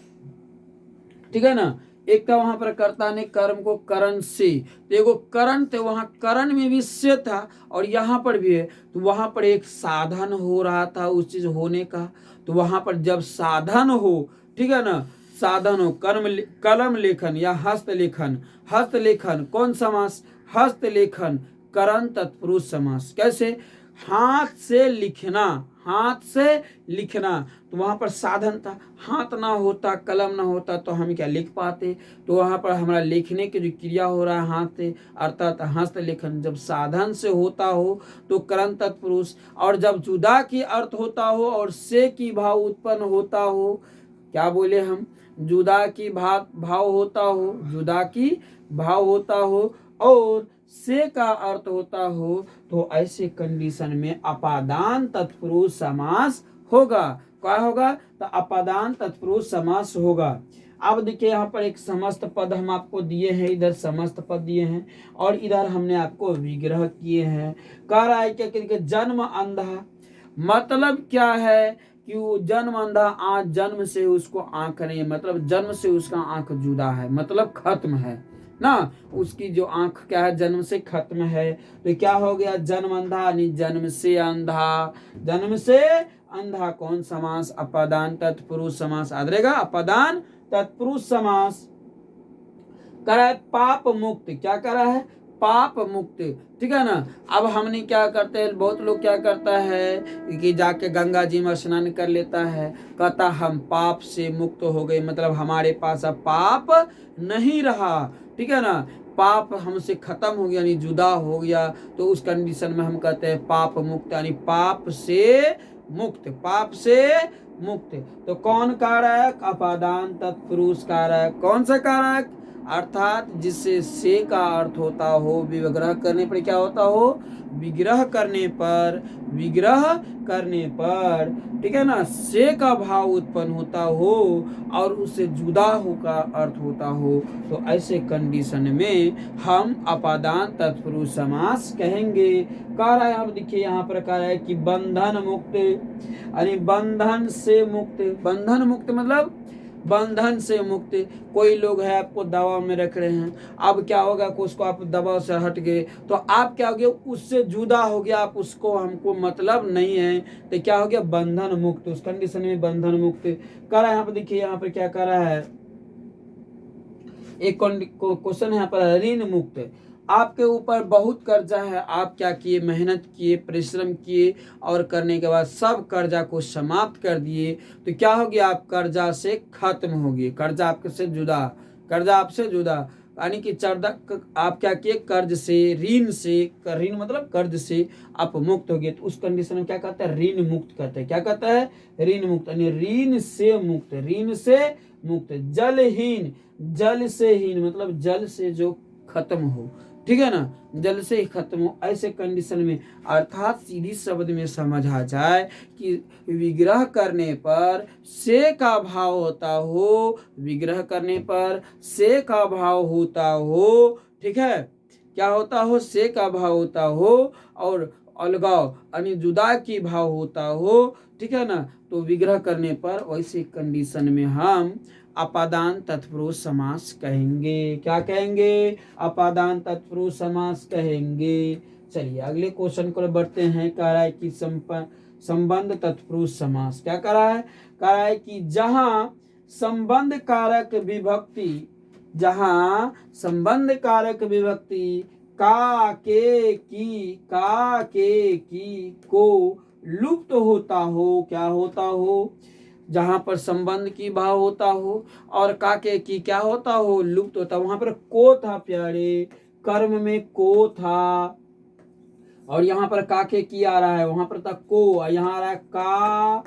ठीक है ना, एक था वहां पर कर्ता ने कर्म को करण से, तो एगो करण थे, वहां करण में भी से था और यहाँ पर भी है। तो वहां पर एक साधन हो रहा था उस चीज होने का। तो वहां पर जब साधन हो, ठीक है ना, साधन हो, कलम लेखन या हस्तलेखन, हस्तलेखन कौन समास? हस्तलेखन करण तत्पुरुष समास। कैसे? हाथ से लिखना, हाथ से लिखना। तो वहां पर साधन था, हाथ ना होता, कलम ना होता तो हम क्या लिख पाते? तो वहां पर हमारा लिखने की जो क्रिया हो रहा है हाथ से, अर्थात हस्तलेखन जब साधन से होता हो तो करण तत्पुरुष। और जब जुदा की अर्थ होता हो और से की भाव उत्पन्न होता हो, क्या बोले हम? जुदा की भाव होता हो, जुदा की भाव होता हो और से का अर्थ होता हो, तो ऐसे कंडीशन में अपादान तत्पुरुष समास होगा। क्या होगा? तो अपादान तत्पुरुष समास होगा। अब देखिए यहाँ पर एक समस्त पद हम आपको दिए हैं, इधर समस्त पद दिए हैं और इधर हमने आपको विग्रह किए हैं। कह रहा है क्या? जन्म अंधा, मतलब क्या है कि वो जन्म अंधा, आंख जन्म से उसको आंख नहीं, मतलब जन्म से उसका आंख जुदा है, मतलब खत्म है ना, उसकी जो आंख क्या है? जन्म से खत्म है। तो क्या हो गया? जन्म अंधा यानी जन्म से अंधा, जन्म से अंधा। कौन समास? अपादान तत्पुरुष समास याद रहेगा, अपादान तत्पुरुष समास। कर रहा है पाप मुक्त, क्या कर रहा है? पाप मुक्त। ठीक है ना। अब हमने क्या करते हैं, बहुत लोग क्या करता है कि जाके गंगा जी में स्नान कर लेता है, कहता हम पाप से मुक्त हो गए, मतलब हमारे पास अब पाप नहीं रहा। ठीक है ना, पाप हमसे खत्म हो गया, यानी जुदा हो गया। तो उस कंडीशन में हम कहते हैं पाप मुक्त, यानी पाप से मुक्त, पाप से मुक्त। तो कौन कारक? अपादान तत्पुरुष कारक। कौन सा कारक? अर्थात जिससे से का अर्थ होता हो विग्रह करने पर क्या होता हो, विग्रह करने पर, विग्रह करने पर, ठीक है ना, से का भाव उत्पन्न होता हो और उससे जुदा हो का अर्थ होता हो, तो ऐसे कंडीशन में हम अपादान तत्पुरुष समास कहेंगे। कह रहा है यहाँ देखिए, यहाँ पर कह रहा है कि बंधन मुक्त, यानी बंधन से मुक्त, बंधन मुक्त मतलब बंधन से मुक्त। कोई लोग है आपको दबाव में रख रहे हैं, अब क्या होगा कि उसको आप दबाव से हट गए तो आप क्या हो गया, उससे जुदा हो गया, आप उसको, हमको मतलब नहीं है, तो क्या हो गया, बंधन मुक्त। उस कंडीशन में बंधन मुक्त कर रहा है। यहाँ पर देखिए, यहाँ पर क्या कर रहा है, एक क्वेश्चन है यहाँ पर, ऋण मुक्त। आपके ऊपर बहुत कर्जा है, आप क्या किए, मेहनत किए, परिश्रम किए और करने के बाद सब कर्जा को समाप्त कर दिए, तो क्या हो गया, आप कर्जा से खत्म हो गए, कर्जा आपसे जुदा, कर्जा आपसे जुदा, यानी कि आप क्या किए, कर्ज से, ऋण से, ऋण मतलब कर्ज से आप मुक्त हो गए, तो उस कंडीशन में क्या कहता है, ऋण मुक्त कहते हैं। क्या कहता है, ऋण मुक्त, यानी ऋण से मुक्त, ऋण से मुक्त। जलहीन, जल से हीन मतलब जल से जो खत्म हो, ठीक है ना, जल से ही खत्म हो, ऐसे कंडीशन में, अर्थात सीधी शब्द में समझा जाए कि विग्रह करने पर से का भाव होता हो, विग्रह करने पर से का भाव होता हो, ठीक है, क्या होता हो, से का भाव होता हो और अलगाव यानी जुदा की भाव होता हो, ठीक है ना, तो विग्रह करने पर वैसे कंडीशन में हम अपादान तत्पुरुष समास कहेंगे। क्या कहेंगे, अपादान तत्पुरुष समास कहेंगे। चलिए अगले क्वेश्चन को बढ़ते हैं। कह रहा है कि संबंध तत्पुरुष समास। क्या कह रहा है, कह रहा है कि जहां संबंध कारक विभक्ति, जहां संबंध कारक विभक्ति का के की को लुप्त होता हो, क्या होता हो, जहां पर संबंध की भाव होता हो और काके की क्या होता हो, लुप्त होता, वहां पर को था प्यारे, कर्म में को था, और यहाँ पर काके की आ रहा है, वहां पर था को, यहाँ आ रहा है का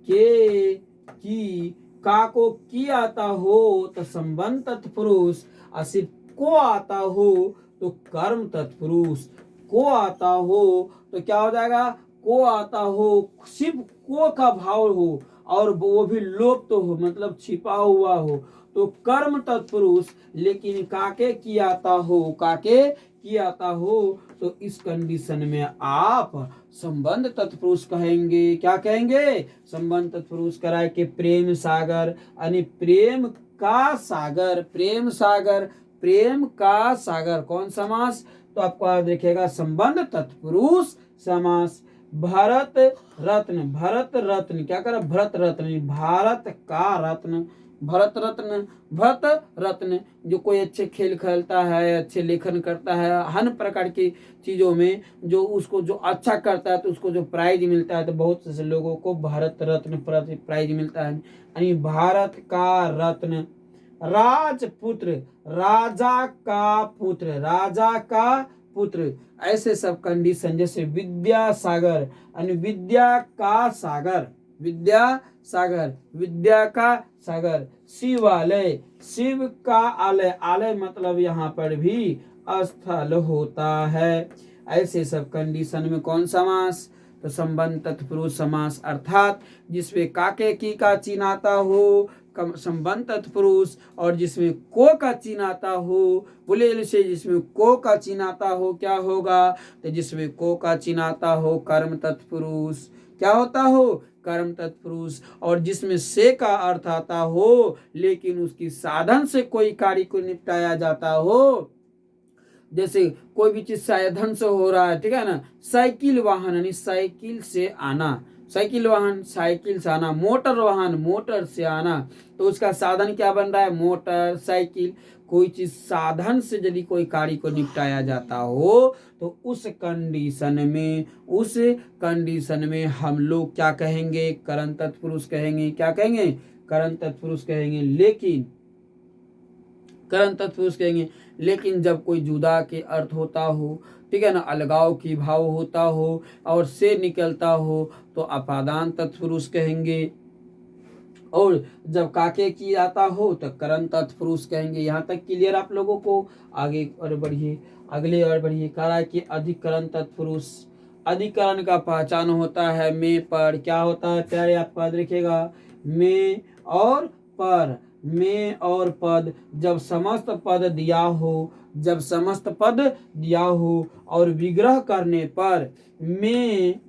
के की, का को की आता हो तो संबंध तत्पुरुष, और सिर्फ को आता हो तो कर्म तत्पुरुष, को आता हो तो क्या हो जाएगा, को आता हो, सिर्फ को का भाव हो और वो भी लोप तो हो, मतलब छिपा हुआ हो, तो कर्म तत्पुरुष, लेकिन काके की आता हो, काके की आता हो, तो इस कंडीशन में आप संबंध तत्पुरुष कहेंगे। क्या कहेंगे, संबंध तत्पुरुष। कराए के प्रेम सागर, यानी प्रेम का सागर, प्रेम सागर, प्रेम का सागर कौन समास, तो आपको देखिएगा संबंध तत्पुरुष समास। भरत रत्न, भरत रत्न, क्या करा, भरत रत्न, भारत का रत्न, भरत रत्न, भरत रत्न, जो कोई अच्छे खेल खेलता है, अच्छे लेखन करता है, हर प्रकार की चीजों में जो उसको जो अच्छा करता है तो उसको जो प्राइज मिलता है, तो बहुत से लोगों को भारत रत्न प्राइज मिलता है, यानी भारत का रत्न। राजपुत्र, राजा का पुत्र, राजा का पुत्र, ऐसे सब कंडीशन। जैसे विद्या सागर, यानी विद्या का सागर, विद्या सागर, विद्या का सागर। शिवालय, शिव का आलय, आलय मतलब यहाँ पर भी स्थल होता है। ऐसे सब कंडीशन में कौन समास, तो संबंध तत्पुरुष समास, अर्थात जिसमें काके की का चिन्ह आता हो संबंध तत्पुरुष, और जिसमें को का चिन्ह आता हो, बोले से जिसमें को का चिन्ह आता हो क्या होगा, तो जिसमें को का चिन्ह आता हो कर्म तत्पुरुष, क्या होता हो, कर्म तत्पुरुष, और जिसमें से का अर्थ आता हो लेकिन उसकी साधन से कोई कार्य को निपटाया जाता हो, जैसे कोई भी चीज साधन से हो रहा है, ठीक है ना, साइकिल वाहन यानी साइकिल से आना, साइकिल वाहन साइकिल से आना, मोटर वाहन मोटर से आना, तो उसका साधन क्या बन रहा है, मोटर साइकिल। कोई चीज साधन से यदि कोई कार्य को निपटाया जाता हो तो उस कंडीशन में हम लोग क्या कहेंगे, करण तत्पुरुष कहेंगे। क्या कहेंगे, करण तत्पुरुष कहेंगे। लेकिन करण तत्पुरुष कहेंगे, लेकिन जब कोई जुदा के अर्थ होता हो, ठीक है ना, अलगाव की भाव होता हो और से निकलता हो तो अपादान तत्पुरुष कहेंगे। और जब काके की आता हो तो करंट तत्पुरुष कहेंगे। यहाँ तक क्लियर आप लोगों को? आगे और बढ़िए, अगले और बढ़िए। कह रहा है कि अधिकरण तत्पुरुष, अधिकरण का पहचान होता है में पर। क्या होता है प्यारे? आप याद रखिएगा, में और पर। में और पद, जब समस्त पद दिया हो, जब समस्त पद दिया हो और विग्रह करने पर में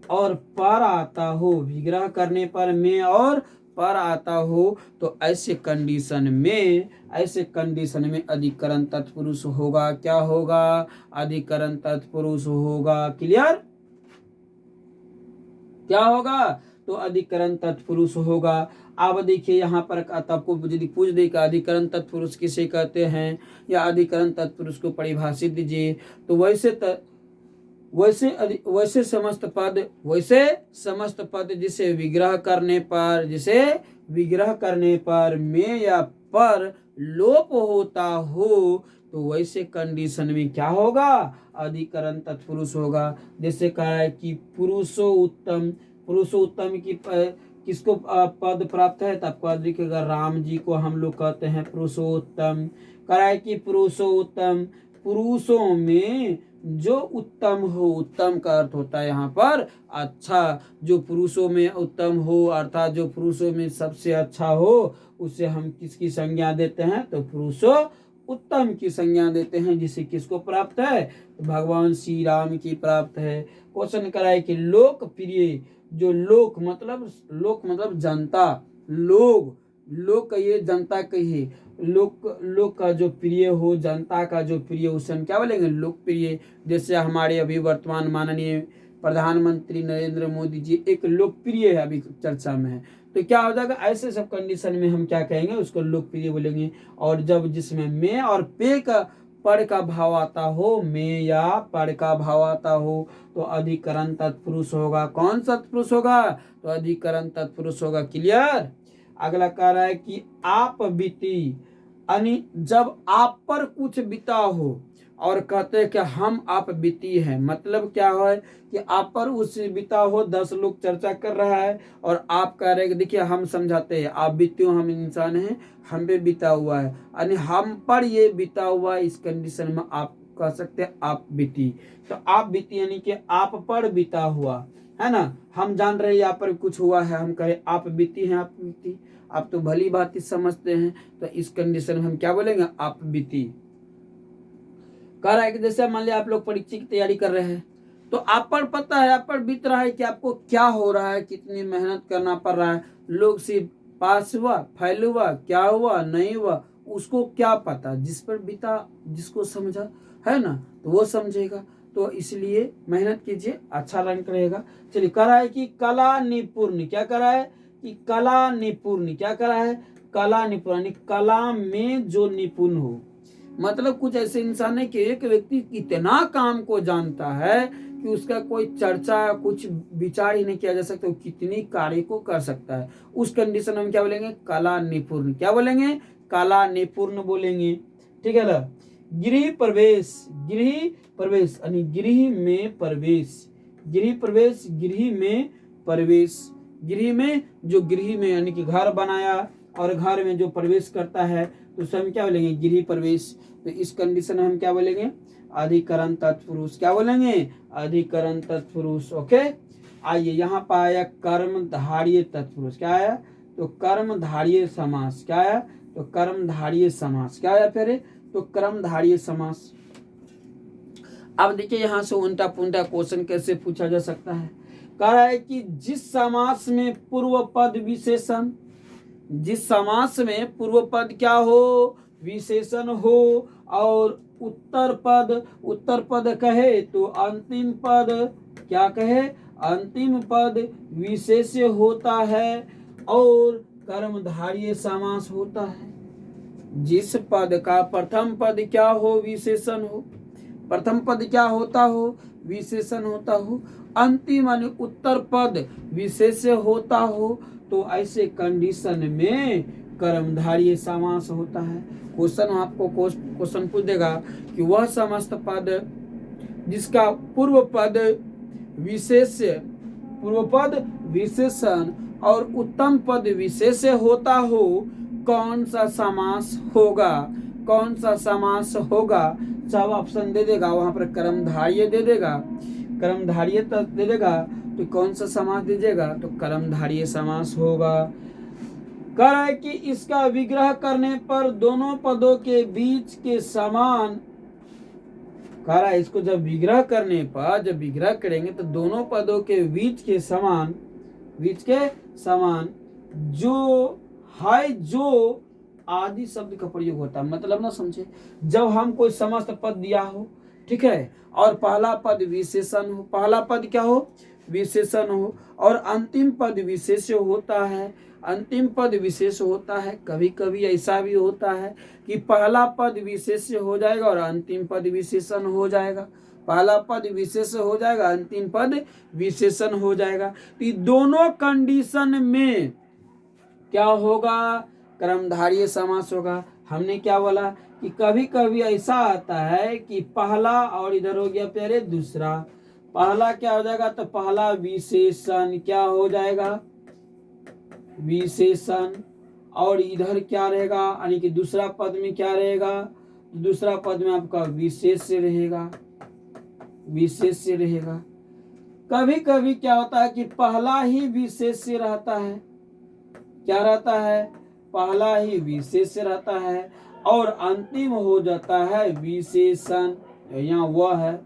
और पर आता हो, विग्रह करने पर में और पर आता हो, तो ऐसे कंडीशन में अधिकरण तत्पुरुष होगा। क्या होगा? अधिकरण तत्पुरुष होगा। क्लियर? क्या होगा? तो अधिकरण तत्पुरुष होगा। अब देखिए यहाँ पर आपको यदि पूछ दे कि अधिकरण तत्पुरुष किसे कहते हैं या अधिकरण तत्पुरुष को परिभाषित दीजिए, तो वैसे समस्त पद जिसे विग्रह करने पर में या पर लोप होता हो, तो वैसे कंडीशन में क्या होगा? अधिकरण तत्पुरुष होगा। जैसे कहा है कि पुरुषोत्तम की किसको पद प्राप्त है? तो आपको याद रखिएगा, राम जी को हम लोग कहते हैं पुरुषोत्तम। कहा है कि पुरुषोत्तम, पुरुषों में जो उत्तम हो, उत्तम का अर्थ होता है यहाँ पर अच्छा, जो पुरुषों में उत्तम हो अर्थात जो पुरुषों में सबसे अच्छा हो, उसे हम किसकी संज्ञा देते हैं? तो पुरुषो उत्तम की संज्ञा देते हैं। जिसे किसको प्राप्त है? तो भगवान श्री राम की प्राप्त है। क्वेश्चन कराए कि लोकप्रिय, जो लोक मतलब जनता, लोग कहिए, जनता कहिए, लोक का जो प्रिय हो, जनता का जो प्रिय, उसे हम क्या बोलेंगे? लोकप्रिय। जैसे हमारे अभी वर्तमान माननीय प्रधानमंत्री नरेंद्र मोदी जी एक लोकप्रिय है, अभी चर्चा में है, तो क्या हो जाएगा? ऐसे सब कंडीशन में हम क्या कहेंगे? उसको लोकप्रिय बोलेंगे। और जब जिसमें में और पे का पर का भाव आता हो, में या पर का भाव आता हो, तो अधिकरण तत्पुरुष होगा। कौन सा तत्पुरुष होगा? तो अधिकरण तत्पुरुष होगा। क्लियर? अगला कह रहा है कि आप बीती, यानी जब आप पर कुछ बीता हो और कहते हैं कि हम आप बीती हैं, मतलब क्या है कि आप पर उस बीता हो, 10 लोग चर्चा कर रहा है और आप कह रहे हैं कि देखिए हम समझाते हैं, आप बीते हो, हम इंसान हैं, हम पे बीता हुआ है, यानी हम पर ये बीता हुआ है। इस कंडीशन में आप कह सकते हैं आप बीती। तो आप बीती यानी कि आप पर बीता हुआ है ना। हम जान रहे हैं यहाँ पर कुछ हुआ है, हम कहें आप बीती हैं, आप बीती, आप तो भली बात ही समझते हैं, तो इस कंडीशन में हम क्या बोलेंगे? आप बीती। कह रहा है कि जैसे मान लिया आप लोग परीक्षा की तैयारी कर रहे हैं, तो आप पर पता है, आप पर बीत रहा है कि आपको क्या हो रहा है, कितनी मेहनत करना पड़ रहा है। लोग सिर्फ पास हुआ, फेल हुआ, क्या हुआ, नहीं हुआ, उसको क्या पता? जिस पर बीता, जिसको समझा है ना, तो वो समझेगा। तो इसलिए मेहनत कीजिए, अच्छा रंग रहेगा। चलिए, कह रहा है कि कला निपुण, क्या कर रहा है कि कला निपुण, क्या कर रहा है? कला निपुण, यानी कला में जो निपुण हो। मतलब कुछ ऐसे इंसान है कि एक व्यक्ति इतना काम को जानता है कि उसका कोई चर्चा, कुछ विचार ही नहीं किया जा सकता, वो कितनी कार्य को कर सकता है। उस कंडीशन में क्या बोलेंगे? कला निपुण। क्या बोलेंगे? कला निपुण बोलेंगे। ठीक है ना। गृह प्रवेश यानी गृह में प्रवेश, गृह में जो गृह में यानी कि घर बनाया और घर में जो प्रवेश करता है, तो उसे हम क्या बोलेंगे? गृह प्रवेश। तो इस कंडीशन में हम क्या बोलेंगे? अधिकरण तत्पुरुष। क्या बोलेंगे? अधिकरण तत्पुरुष। ओके। आइए यहाँ पर आया कर्मधारय तत्पुरुष। क्या आया? तो कर्मधारय समास। क्या आया? तो कर्मधारय समास। क्या आया फिर? तो कर्मधारय समास। अब देखिए यहाँ से उल्टा पुल्टा क्वेश्चन कैसे पूछा जा सकता है। कह रहा है कि जिस समास में पूर्व पद विशेषण, जिस समास में पूर्व पद क्या हो? विशेषण हो, और उत्तर पद कहे तो अंतिम पद क्या कहे? अंतिम पद विशेष्य होता है और कर्मधारय समास होता है। जिस पद का प्रथम पद क्या हो? विशेषण हो। प्रथम पद क्या होता हो? विशेषण होता हो। अंतिम यानी उत्तर पद विशेष्य होता हो, तो ऐसे कंडीशन में कर्मधारय समास होता है। क्वेश्चन आपको क्वेश्चन पूछ देगा कि वह समस्त पद जिसका पूर्व पद विशेष्य पूर्व पद विशेषण और उत्तम पद विशेष होता हो, कौन सा समास होगा? कौन सा समास होगा? सब ऑप्शन दे देगा, वहां पर कर्मधारय दे देगा, कर्मधारय दे देगा, तो कौन सा समास दीजिएगा? तो कर्मधारय समास होगा। कह रहा है कि इसका विग्रह करने पर दोनों पदों के बीच के समान, कह रहा है इसको जब विग्रह करने पर, जब विग्रह करेंगे तो दोनों पदों के बीच के समान, बीच के समान जो है, जो आदि शब्द का प्रयोग होता है। मतलब ना समझे, जब हम कोई समस्त पद दिया हो, ठीक है, और पहला पद विशेषण हो, पहला पद क्या हो? विशेषण हो, और अंतिम पद विशेष होता है, अंतिम पद विशेष होता है। कभी कभी ऐसा भी होता है कि पहला पद विशेष हो जाएगा और अंतिम पद विशेषण हो जाएगा, पहला पद विशेष हो जाएगा, अंतिम पद विशेषण हो जाएगा। तो दोनों कंडीशन में क्या होगा? कर्मधारय समास होगा। हमने क्या बोला कि कभी कभी ऐसा आता है कि पहला और इधर हो गया प्यारे दूसरा, पहला क्या हो जाएगा? तो पहला विशेषण क्या हो जाएगा? विशेषण, और इधर क्या रहेगा? यानी कि दूसरा पद में क्या रहेगा? दूसरा पद में आपका विशेष रहेगा, विशेष रहेगा। कभी कभी क्या होता है कि पहला ही विशेष रहता है, क्या रहता है? पहला ही विशेष रहता है और अंतिम हो जाता है विशेषण। यहाँ वह है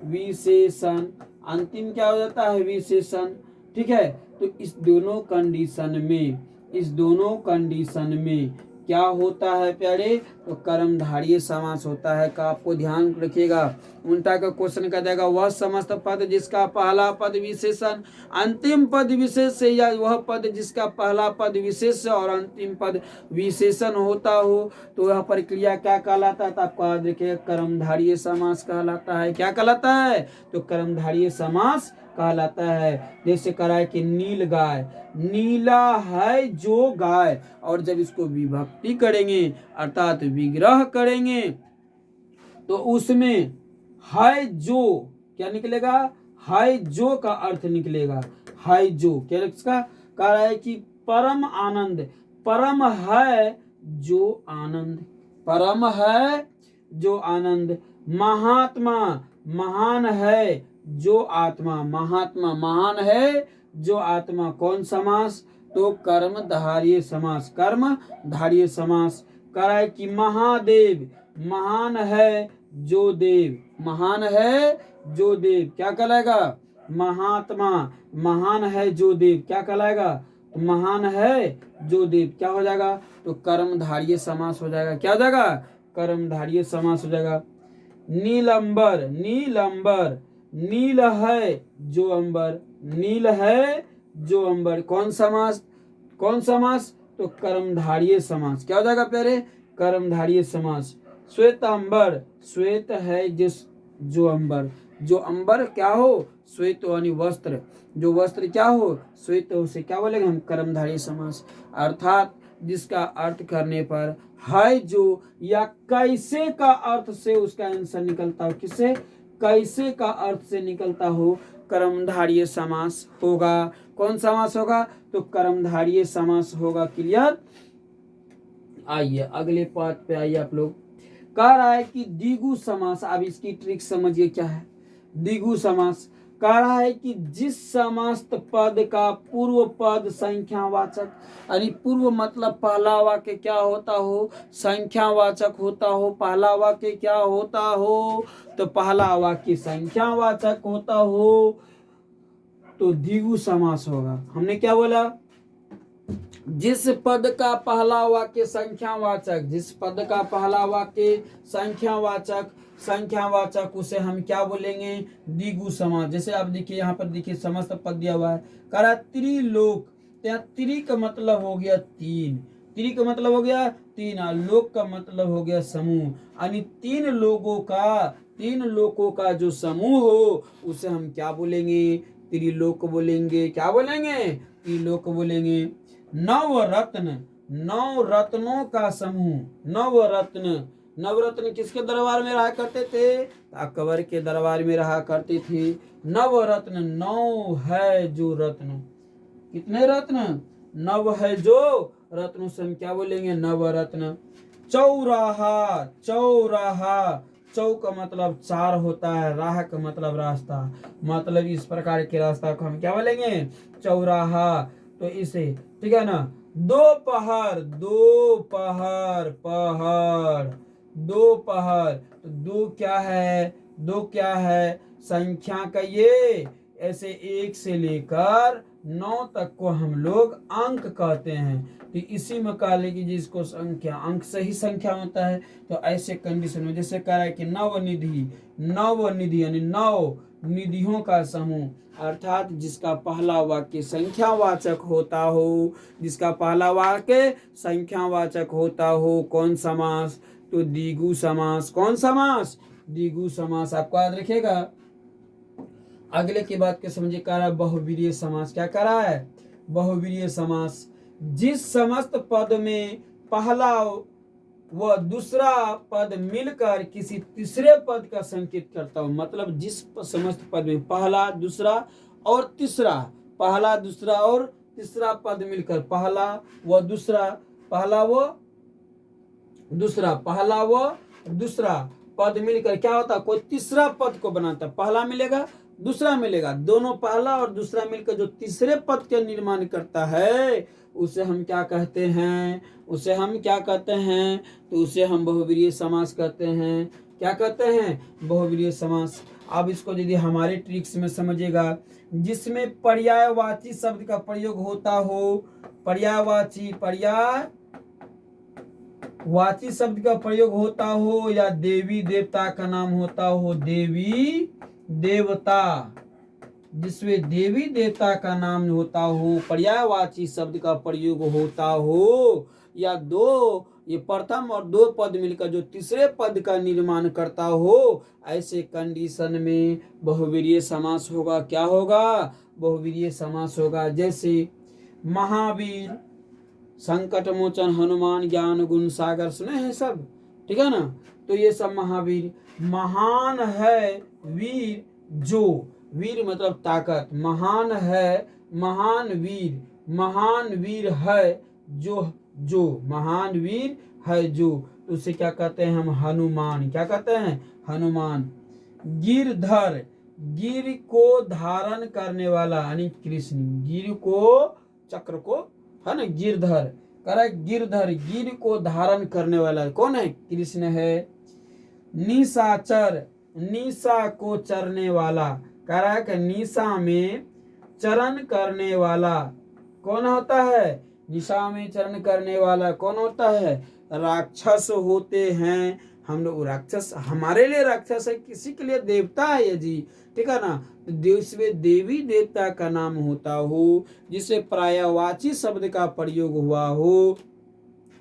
विशेषण, अंतिम क्या हो जाता है? विशेषण। ठीक है, तो इस दोनों कंडीशन में, इस दोनों कंडीशन में क्या होता है प्यारे? तो कर्मधारय समास होता है। का आपको ध्यान रखिएगा, उल्टा का क्वेश्चन का जाएगा वह समस्त पद जिसका पहला पद विशेषण अंतिम पद विशेष है, या वह पद जिसका पहला पद विशेष और अंतिम पद विशेषण होता हो, तो यह प्रक्रिया क्या कहलाता है? तो आपको याद रखिएगा कर्मधारय समास कहलाता है। क्या कहलाता है? तो कर्मधारय समास कहलाता है। जैसे कह रहा है कि नील गाय, नीला है जो गाय, और जब इसको विभक्ति करेंगे अर्थात विग्रह करेंगे तो उसमें है जो क्या निकलेगा? है जो का अर्थ निकलेगा। है जो क्या इसका? कह रहा है कि परम आनंद, परम है जो आनंद, परम है जो आनंद। महात्मा, महान है जो आत्मा, महात्मा महान है जो आत्मा। कौन समास? तो कर्मधारय समास, कर्मधारय समास। कह रहा है कि महादेव, महान है जो देव, महान है जो देव। क्या कहलाएगा? महात्मा, महान है जो देव। क्या कहलाएगा? तो महान है जो देव। क्या हो जाएगा? तो कर्मधारय समास हो जाएगा। क्या हो जाएगा? कर्मधारय समास हो जाएगा। नीलंबर, नीलंबर, नील है जो अंबर, नील है जो अंबर। कौन समास? कौन समास? तो कर्मधारय समास। क्या हो जाएगा प्यारे? कर्मधारय समास। श्वेत अंबर, श्वेत है जिस जो अंबर, जो अंबर क्या हो? श्वेत यानी वस्त्र, जो वस्त्र क्या हो? श्वेत हो, उसे क्या बोलेंगे हम? कर्मधारय समास। अर्थात जिसका अर्थ करने पर है जो या कैसे का अर्थ से उसका आंसर निकलता हो, किससे? कैसे का अर्थ से निकलता हो, कर्मधारय समास होगा। कौन समास होगा? तो कर्मधारय समास होगा। क्लियर? आइए अगले पाठ पे आइए आप लोग। कह रहा है कि द्विगु समास, अब इसकी ट्रिक समझिए क्या है। द्विगु समास कह रहा है कि जिस समस्त पद का पूर्व पद संख्यावाचक, यानी पूर्व मतलब पहला वाक्य क्या होता हो? संख्यावाचक होता हो। पहला वाक्य क्या होता हो? तो पहला वाक्य संख्यावाचक होता हो, तो द्विगु समास होगा। हमने क्या बोला? जिस पद का पहला वाक्य संख्यावाचक, जिस पद का पहला वाक्य संख्यावाचक, संख्यावाचक उसे हम क्या बोलेंगे? द्विगु समास। जैसे आप देखिए यहाँ पर देखिए समस्त पद दिया हुआ है। कह रहा त्रिलोक, त्रि का मतलब हो गया तीन, त्रि का मतलब हो गया तीन, लोक का मतलब हो गया समूह, यानी तीन लोगों का जो समूह हो उसे हम क्या बोलेंगे? त्रिलोक बोलेंगे। क्या बोलेंगे? त्रिलोक बोलेंगे। नवरत्न, नौ रत्नों का समूह, नवरत्न, नवरत्न किसके दरबार में रहा करते थे? अकबर के दरबार में रहा करते थे। नवरत्न, नौ है जो रत्न। कितने रत्न? नव है जो रत्नों से हम क्या बोलेंगे? नवरत्न। चौराहा, चौराहा, चौ का मतलब चार होता है, राह का मतलब रास्ता, मतलब इस प्रकार के रास्ता को हम क्या बोलेंगे? चौराहा। तो इसे ठीक है ना। दोपहर, दोपहर, पहर, दोपहर, तो दो क्या है? दो क्या है? संख्या का ये ऐसे 1 से लेकर 9 तक को हम लोग अंक कहते हैं। तो इसी में कहा कि जिसको संख्या अंक सही संख्या होता है, तो ऐसे कंडीशन में जैसे कह रहा है कि नवनिधि, नवनिधि यानी 9 निधियों का समूह, अर्थात जिसका पहला वाक्य संख्यावाचक होता हो, जिसका पहला वाक्य संख्यावाचक होता हो। कौन समास? तो द्विगु समास। कौन समास? द्विगु समास। आपको याद रखेगा। अगले की बात को समझिए, कह रहा है बहुवीर्य समास। क्या कह रहा है? बहुवीर्य समास। जिस समस्त पद में पहला व दूसरा पद मिलकर किसी तीसरे पद का संकेत करता हो, मतलब जिस समस्त पद में पहला, दूसरा और तीसरा, पहला, दूसरा और तीसरा पद मिलकर, पहला व दूसरा, पहला व दूसरा, पहला व दूसरा पद मिलकर क्या होता? कोई तीसरा पद को बनाता। पहला मिलेगा, दूसरा मिलेगा, दोनों पहला और दूसरा मिलकर जो तीसरे पद का निर्माण करता है, उसे हम क्या कहते हैं? उसे हम क्या कहते हैं? तो उसे हम बहुवीर्य समास कहते हैं। क्या कहते हैं? बहुवीर्य समास। अब इसको यदि हमारे ट्रिक्स में समझिएगा, जिसमें पर्यायवाची शब्द का प्रयोग होता हो, पर्यायवाची, पर्यायवाची शब्द का प्रयोग होता हो, या देवी देवता का नाम होता हो, देवी देवता, जिसमें देवी देवता का नाम होता हो, पर्यायवाची शब्द का प्रयोग होता हो, या दो ये प्रथम और दो पद मिलकर जो तीसरे पद का निर्माण करता हो, ऐसे कंडीशन में बहुवीर्य समास होगा। क्या होगा? बहुवीर्य समास होगा। जैसे महावीर, संकट मोचन, हनुमान, ज्ञान गुण सागर, सुने हैं सब, ठीक है ना। तो ये सब महावीर। महान है वीर जो, वीर मतलब ताकत, महान है, महान वीर, महान वीर है जो, जो महान वीर है जो, तो उसे क्या कहते हैं हम? हनुमान। क्या कहते हैं? हनुमान। गिरधर, गिर को धारण करने वाला यानी कृष्ण, गिर को, चक्र को, है ना, गिरधर। कह गिरधर, गिर को धारण करने वाला कौन है? कृष्ण है। निशाचर, निशा को चरने वाला, कह रहा है कि निशा में चरण करने वाला कौन होता है? निशा में चरण करने वाला कौन होता है? राक्षस होते हैं। हम लोग राक्षस, हमारे लिए राक्षस है, किसी के लिए देवता है ये जी, ठीक है ना। तो जिसमें देवी देवता का नाम होता हो, जिससे पर्यायवाची शब्द का प्रयोग हुआ हो,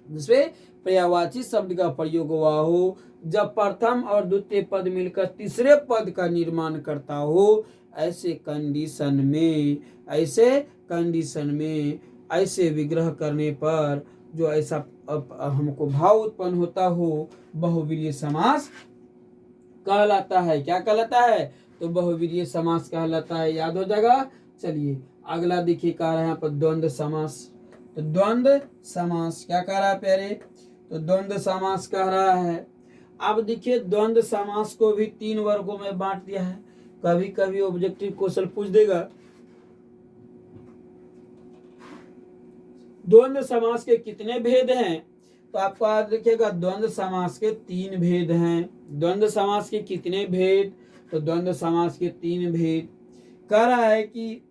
जिसमें पर्यायवाची शब्द का प्रयोग हुआ हो, जब प्रथम और द्वितीय पद मिलकर तीसरे पद का निर्माण करता हो, ऐसे कंडीशन में, ऐसे कंडीशन में, ऐसे विग्रह करने पर जो ऐसा हमको भाव उत्पन्न होता हो, बहुवीर्य समास कहलाता है। क्या कहलाता है? तो बहुवीर्य समास कहलाता है। याद हो जाएगा। चलिए अगला देखिए, कह रहा है यहाँ पर द्वंद्व समास। तो द्वंद्व समास क्या कह रहा है प्यारे? तो द्वंद्व समास कह रहा है। अब देखिए द्वंद्व समास को भी 3 वर्गों में बांट दिया है। कभी कभी ऑब्जेक्टिव क्वेश्चन पूछ देगा द्वंद्व समास के कितने भेद हैं, तो आपको याद रखिएगा द्वंद्व समास के 3 भेद हैं। द्वंद्व समास के कितने भेद? तो द्वंद्व समास के 3 भेद। कह रहा है कि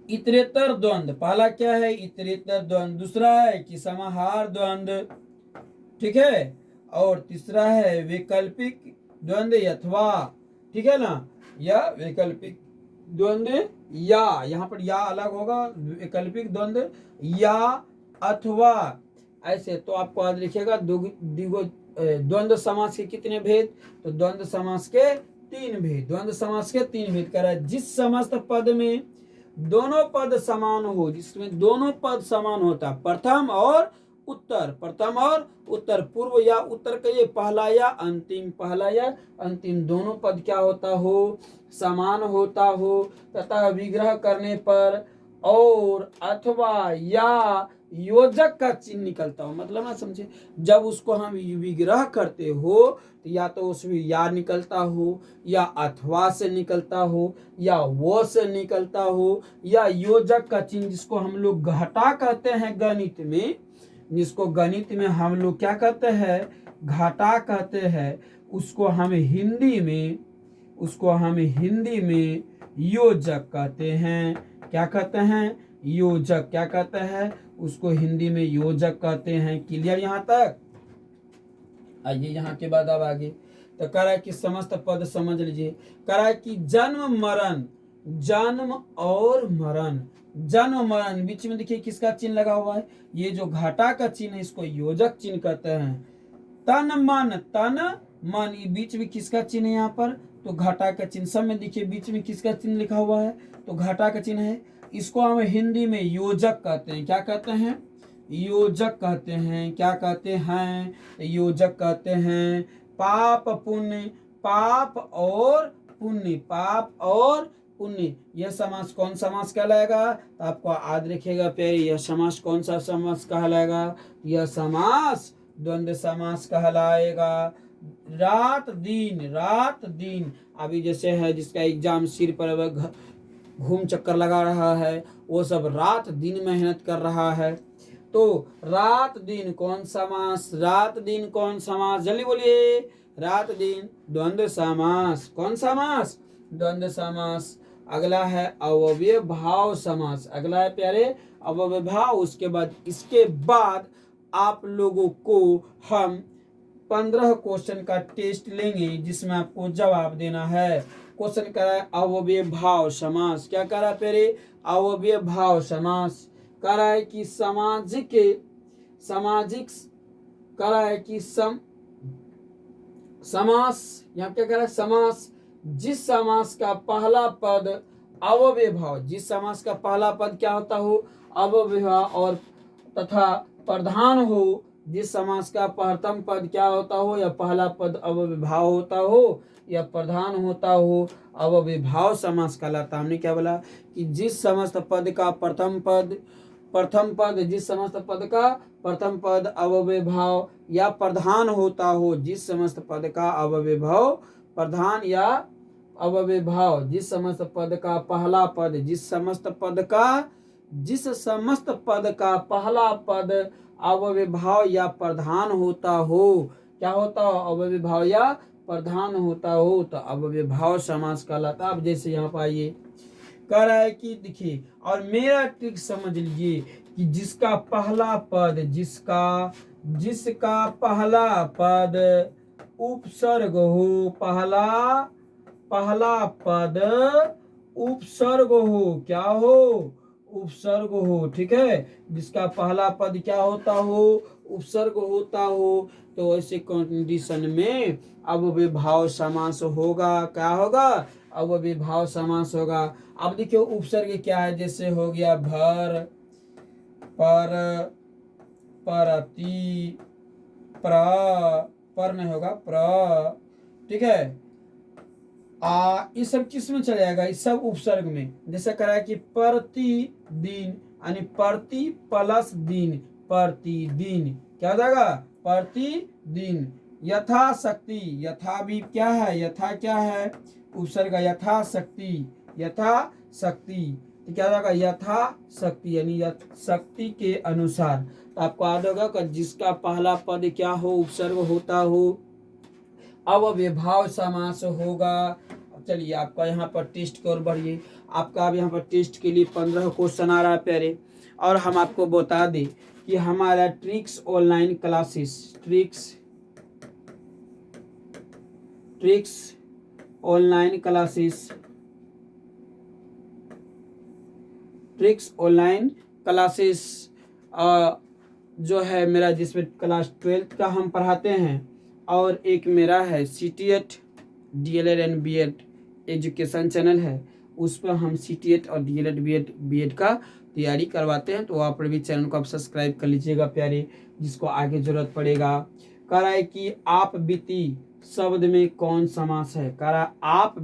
इतरेतर द्वंद्व, पहला क्या है? इतरेतर द्वंद्व। दूसरा है कि समाहार द्वंद्व, ठीक है। और तीसरा है वैकल्पिक द्वंद्व अथवा, ठीक है ना, या वैकल्पिक द्वंद्व, या यहाँ पर या अलग होगा, वैकल्पिक द्वंद्व या अथवा, ऐसे। तो आपको याद रखिएगा द्वंद्व समास के कितने भेद? तो द्वंद्व समास के 3 भेद। द्वंद्व समास के 3 भेद कह रहा है। जिस समस्त पद में दोनों पद समान हो, जिसमें दोनों पद समान होता, प्रथम और उत्तर, प्रथम और उत्तर, पूर्व या उत्तर कहिए, पहला या अंतिम, पहला या अंतिम दोनों पद क्या होता हो, समान होता हो, तथा विग्रह करने पर और अथवा या योजक का चिन्ह निकलता हो। मतलब ना समझे, जब उसको हम विग्रह करते हो तो या तो उसमें या निकलता हो, या अथवा से निकलता हो, या वो से निकलता हो, या योजक का चिन्ह, जिसको हम लोग घटा कहते हैं गणित में, जिसको गणित में हम लोग क्या कहते हैं, घाटा कहते हैं, उसको हम हिंदी में योजक कहते हैं। क्या कहते हैं, योजक। क्या कहते हैं, उसको हिंदी में योजक कहते हैं। क्लियर यहाँ तक? आइए यहाँ के बाद अब आगे तो कह रहा है कि समस्त पद समझ लीजिए। कह रहा है कि जन्म मरण, जन्म और मरण, जन्म मरण बीच में देखिए किसका चिन्ह लगा हुआ है, ये जो घाटा का चिन्ह है इसको योजक चिन्ह कहते हैं। तन मन, तन मन, ये बीच में किसका चिन्ह है यहाँ पर, तो घाटा का चिन्ह। सब में देखिए बीच में किसका चिन्ह लिखा हुआ है, तो घाटा का चिन्ह है। इसको हम हिंदी में योजक कहते हैं। क्या कहते हैं, योजक कहते हैं। क्या कहते हैं, योजक कहते हैं। पाप पुण्य, पाप और पुण्य, पाप और पुण्य, यह समास कौन समास कहलाएगा, तो आपको याद रखिएगा प्यारे, यह समास कौन सा समास कहलाएगा, यह समास द्वंद्व समास कहलाएगा। रात दिन, रात दिन, अभी जैसे है जिसका एग्जाम सिर पर घूम चक्कर लगा रहा है, वो सब रात दिन मेहनत कर रहा है। तो रात दिन कौन समास, रात दिन कौन समास, जल्दी बोलिए, रात दिन द्वंद्व समास। कौन समास, द्वंद्व समास। अगला है अव्यय भाव समास। अगला है प्यारे अव्यय भाव। उसके बाद, इसके बाद आप लोगों को हम 15 क्वेश्चन का टेस्ट लेंगे जिसमें आपको जवाब देना है। क्वेश्चन कह रहा है अव्यय भाव समास। क्या कह रहा है प्यारे, अव्यय भाव समास। कह रहा है कि सामाजिक कह रहा है कि समास, यहाँ क्या कह रहा है, समास जिस समास का पहला पद अव्यय भाव, जिस समास का पहला पद क्या होता हो, अव्यय भाव और तथा प्रधान हो, जिस समास का प्रथम पद क्या होता हो, या पहला पद अव्यय भाव होता हो या प्रधान होता हो, अव्यय भाव समास कहलाता। हमने क्या बोला कि जिस समस्त पद का प्रथम पद, जिस समस्त पद का प्रथम पद अव्यय भाव या प्रधान होता हो, जिस समस्त पद का अव्यय भाव प्रधान या अव्यय भाव, जिस समस्त पद का पहला पद, जिस समस्त पद का पहला पद अव्यय भाव या प्रधान होता हो। क्या होता हो, अव्यय भाव या प्रधान होता हो, तो अव्यय भाव समास कहलाता। अब जैसे यहाँ पर आइए, कह रहा है कि देखिए, और मेरा ट्रिक समझ लीजिए कि जिसका पहला पद, जिसका पहला पद उपसर्ग हो, पहला पद उपसर्ग हो, क्या हो, उपसर्ग हो। ठीक है, जिसका पहला पद क्या होता हो, उपसर्ग होता हो, तो ऐसे कंडीशन में अव्यय भाव समास होगा। क्या होगा, अव्यय भाव समास होगा। अब देखिए उपसर्ग क्या है, जैसे हो गया भर, पर, प्रति, पर नहीं होगा, ठीक है। ये सब किस में चले जाएगा, इस सब उपसर्ग में। जैसे कह रहा है कि प्रतिदिन, यानी प्रति प्लस दिन, प्रतिदिन, क्या हो जाएगा, प्रतिदिन। यथाशक्ति, यथा भी क्या है, यथा क्या है, उपसर्ग, यथाशक्ति, यथाशक्ति, तो क्या होगा, यथाशक्ति, यानी शक्ति के अनुसार। तो आपको याद होगा कि जिसका पहला पद क्या हो, उपसर्ग होता हो, अव्यय भाव समास होगा। चलिए आपका यहाँ पर टेस्ट की ओर बढ़िए। आपका अब यहाँ पर टेस्ट के लिए 15 क्वेश्चन आ रहा है प्यारे। और हम आपको बता दें कि हमारा tricks online classes, tricks online classes जो है मेरा, जिसमें क्लास 12 का हम पढ़ाते हैं, और एक मेरा है CTET DLED and BEd education channel है, उस पर हम CTET और DLED BEd का तैयारी करवाते हैं। तो आप भी चैनल को आप सब्सक्राइब कर लीजिएगा प्यारे, जिसको आगे जरूरत पड़ेगा। कह रहा है कि आप बीती शब्द में कौन समास है। कह रहा है आप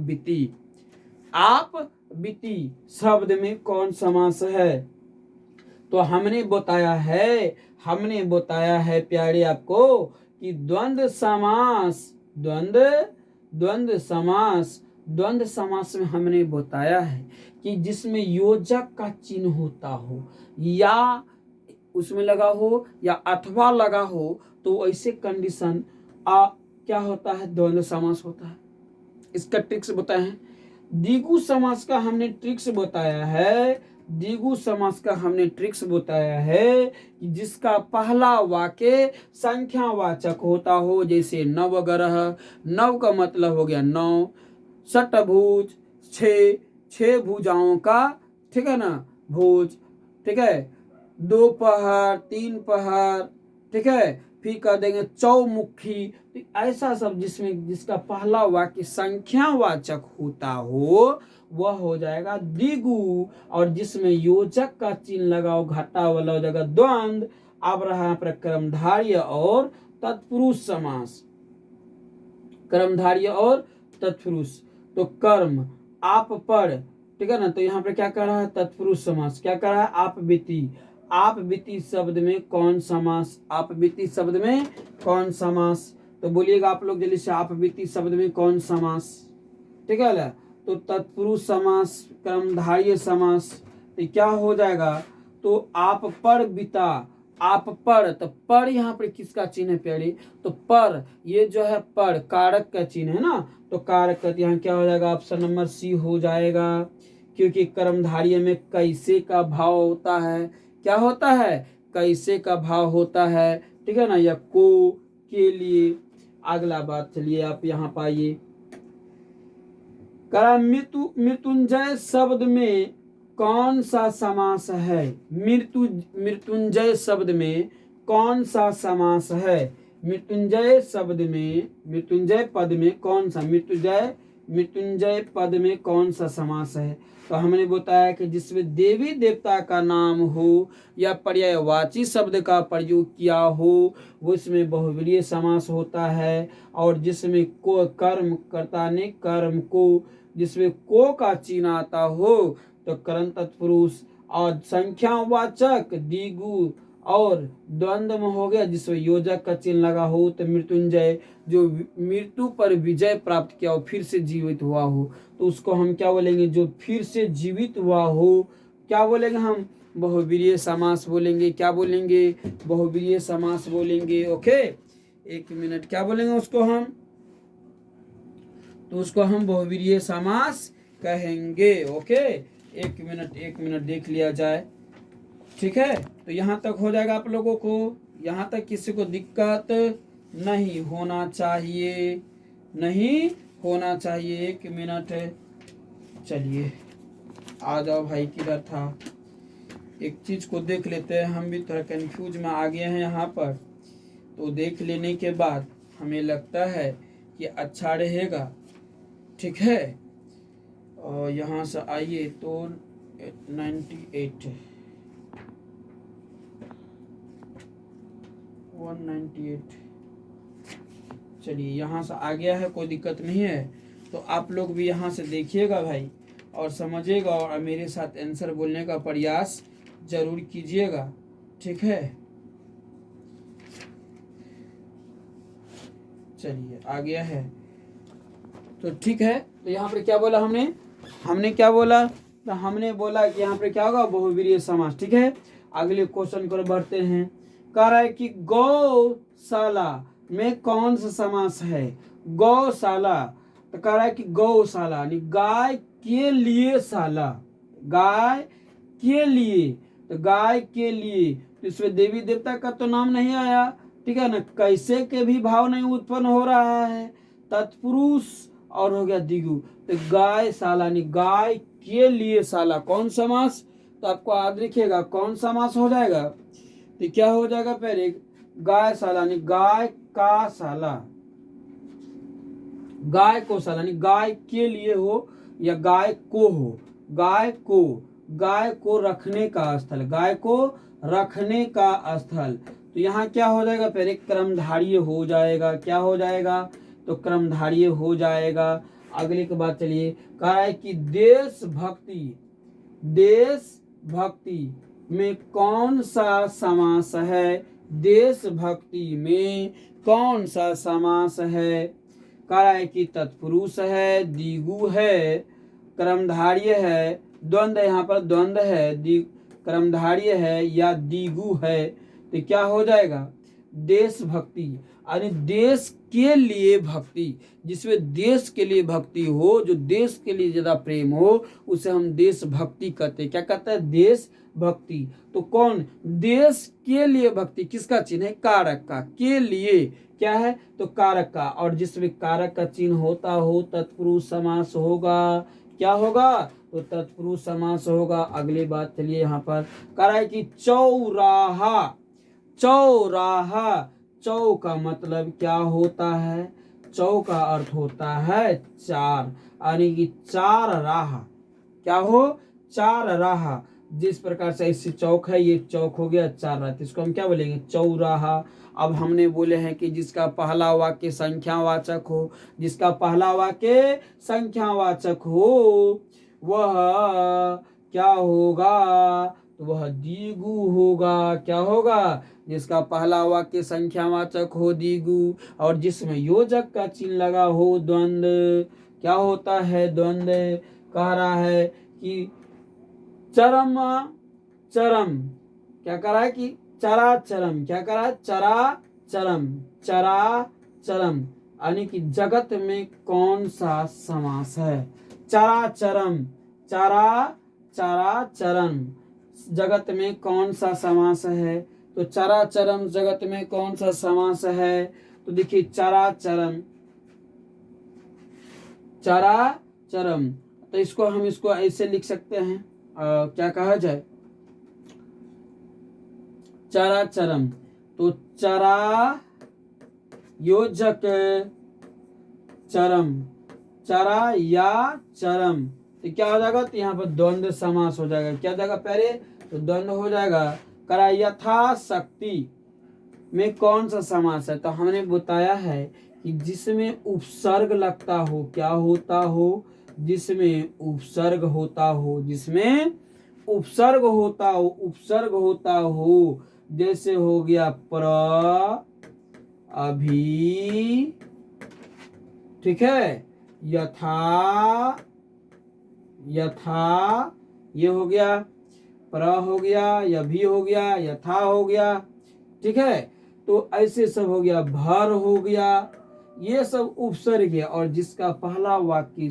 बीती शब्द में कौन समास है। तो हमने बताया है प्यारे आपको कि द्वंद्व समास में हमने बताया है कि जिसमें योजक का चिन्ह होता हो या उसमें लगा हो या अथवा लगा हो, तो ऐसे कंडीशन क्या होता है, द्वंद्व समास होता है। इसका ट्रिक्स बताए हैं। द्विगु समास का हमने ट्रिक्स बताया है कि जिसका पहला वाक्य संख्यावाचक होता हो, जैसे नवग्रह, नव का मतलब हो गया 9, षटभुज 6 भुजाओं का, ठीक है ना, भुज, ठीक है, 2 पहर 3 पहर, ठीक है, फिर कह देंगे चौमुखी। तो ऐसा सब जिसका पहला वाक्य संख्यावाचक होता हो वह हो जाएगा द्विगु, और जिसमें योजक का चिन्ह लगाओ घटा वाला हो जाएगा द्वंद्व। अब रहा पर कर्मधारय और तत्पुरुष समास। कर्मधारय और तत्पुरुष, तो कर्म आप पर, ठीक है ना, तो यहाँ पे क्या कर रहा है, तत्पुरुष समास। क्या कर रहा है, आप बीती शब्द में कौन समास। तो बोलिएगा आप लोग जल्दी से, आप बीती शब्द में कौन समास, ठीक है ना। तो तत्पुरुष समास, कर्मधारय समास, तो क्या हो जाएगा, तो आप पर बीता, तो पर यहाँ पर किसका चिन्ह है प्यारे, तो पर ये जो है पर कारक का चिन्ह है ना, तो कारक का यहाँ क्या हो जाएगा, ऑप्शन नंबर C हो जाएगा। क्योंकि कर्मधारय में कैसे का भाव होता है, क्या होता है, कैसे का भाव होता है, ठीक है ना, या को के लिए। अगला बात चलिए आप यहाँ पाइए, करा मृत्युंजय शब्द में कौन सा समास है। मृत्युंजय शब्द में कौन सा समास है। मृत्युंजय पद में कौन सा समास है। तो हमने बताया कि जिसमें देवी देवता का नाम हो या पर्यायवाची शब्द का प्रयोग किया हो वो इसमें बहुव्रीहि समास होता है। और जिसमें को कर्म कर्ता ने कर्म को, जिसमें को का चिन्ह आता हो तो कर्म तत्पुरुष, और संख्यावाचक द्विगु और द्वंद्व में हो गया जिसमें योजक का चिन्ह लगा हो तो मृत्युंजय, जो मृत्यु पर विजय प्राप्त किया हो, फिर से जीवित हुआ हो, तो उसको हम क्या बोलेंगे, जो फिर से जीवित हुआ हो, क्या बोलेंगे हम, बहुव्रीहि समास बोलेंगे। क्या बोलेंगे, बहुव्रीहि समास बोलेंगे। ओके, एक मिनट, क्या बोलेंगे उसको हम, तो उसको हम बहुव्रीहि समास कहेंगे। ओके, एक मिनट देख लिया जाए, ठीक है। तो यहाँ तक हो जाएगा आप लोगों को, यहाँ तक किसी को दिक्कत नहीं होना चाहिए। एक मिनट, चलिए आ जाओ भाई, किधर था, एक चीज को देख लेते हैं। हम भी थोड़ा कंफ्यूज में आ गए हैं यहाँ पर, तो देख लेने के बाद हमें लगता है कि अच्छा रहेगा, ठीक है। और यहाँ से आइए तो 198 चलिए यहाँ से आ गया है, कोई दिक्कत नहीं है। तो आप लोग भी यहाँ से देखिएगा भाई और समझिएगा और मेरे साथ आंसर बोलने का प्रयास जरूर कीजिएगा, ठीक है। चलिए आ गया है, तो ठीक है। तो यहाँ पर क्या बोला हमने क्या बोला, तो हमने बोला कि यहाँ पर क्या होगा, बहुव्रीहि समास, ठीक है। अगले क्वेश्चन को बढ़ते हैं। कह रहा है कि गौशाला में कौन सा समास है। गौशाला, तो कह रहा है कि गौशाला यानी गाय के लिए शाला, गाय के लिए, तो गाय के लिए, तो इसमें देवी देवता का तो नाम नहीं आया, ठीक है ना, कैसे के भी भाव नहीं उत्पन्न हो रहा है, तत्पुरुष और हो गया द्विगु, तो गाय शाला यानी गाय के लिए शाला, कौन समास, तो आपको याद रखिएगा कौन समास हो जाएगा, तो क्या हो जाएगा, पहले गाय शाला यानी गाय का शाला, गाय को शाला यानी गाय के लिए हो या गाय को हो, गाय को रखने का स्थल, गाय को रखने का स्थल। तो यहाँ क्या हो जाएगा, पहले क्रमधारीय हो जाएगा। क्या हो जाएगा, तो क्रमधारीय हो जाएगा। अगले के बाद चलिए, कह रहा है कि देशभक्ति में कौन सा समास है, देशभक्ति में कौन सा समास है। कह रहा है कि तत्पुरुष है, द्विगु है, कर्मधारय है, द्वंद्व, यहाँ पर द्वंद्व है, कर्मधारय है या द्विगु है। तो क्या हो जाएगा, देशभक्ति, यानी देश के लिए भक्ति, जिसमें देश के लिए भक्ति हो, जो देश के लिए ज्यादा प्रेम हो, उसे हम देशभक्ति कहते हैं। क्या कहते हैं, देशभक्ति। तो कौन, देश के लिए भक्ति, किसका चिन्ह है, कारक का, के लिए क्या है, तो कारक का, और जिसमें कारक का चिन्ह होता हो तत्पुरुष समास होगा। क्या होगा, तो तत्पुरुष समास होगा। अगली बात चलिए, यहाँ पर कह रहा है कि चौराहा, चौ का मतलब क्या होता है, चौ का अर्थ होता है चार, यानी कि चार राह। क्या हो, चार राह। जिस प्रकार से इससे चौक है, ये चौक हो गया, चार राह, इसको हम क्या बोलेंगे, चौराहा। अब हमने बोले हैं कि जिसका पहला वाक्य संख्यावाचक हो, जिसका पहला वाक्य संख्यावाचक हो वह क्या होगा, तो वह द्विगु होगा। क्या होगा, जिसका पहला वाक्य संख्यावाचक हो द्विगु, और जिसमें योजक का चिन्ह लगा हो द्वंद्व। क्या होता है, द्वंद्व। कह रहा है कि चरम, क्या कह रहा है कि चराचरम, क्या कह रहा है, चराचरम, यानी कि जगत में कौन सा समास है, चराचरम, चराचरम जगत में कौन सा समास है, तो चराचरम जगत में कौन सा समास है, तो देखिए चराचरम, तो इसको ऐसे लिख सकते हैं, क्या कहा जाए, चराचरम, तो चरा योजक चरम, चरा या चरम, तो क्या हो जाएगा, तो यहाँ पर द्वंद्व समास हो जाएगा। क्या हो जाएगा, पहले तो द्वंद्व हो जाएगा। करा यथाशक्ति में कौन सा समास है, तो हमने बताया है कि जिसमें उपसर्ग लगता हो, क्या होता हो, जिसमें उपसर्ग होता हो, जिसमें उपसर्ग होता हो, जैसे हो गया प्र, अभी, ठीक है, यथा, ये हो गया, प्र हो गया, यभी हो गया, यथा हो गया, ठीक है। तो ऐसे सब हो गया, भर हो गया, ये सब उपसर्ग है। और जिसका पहला वाक्य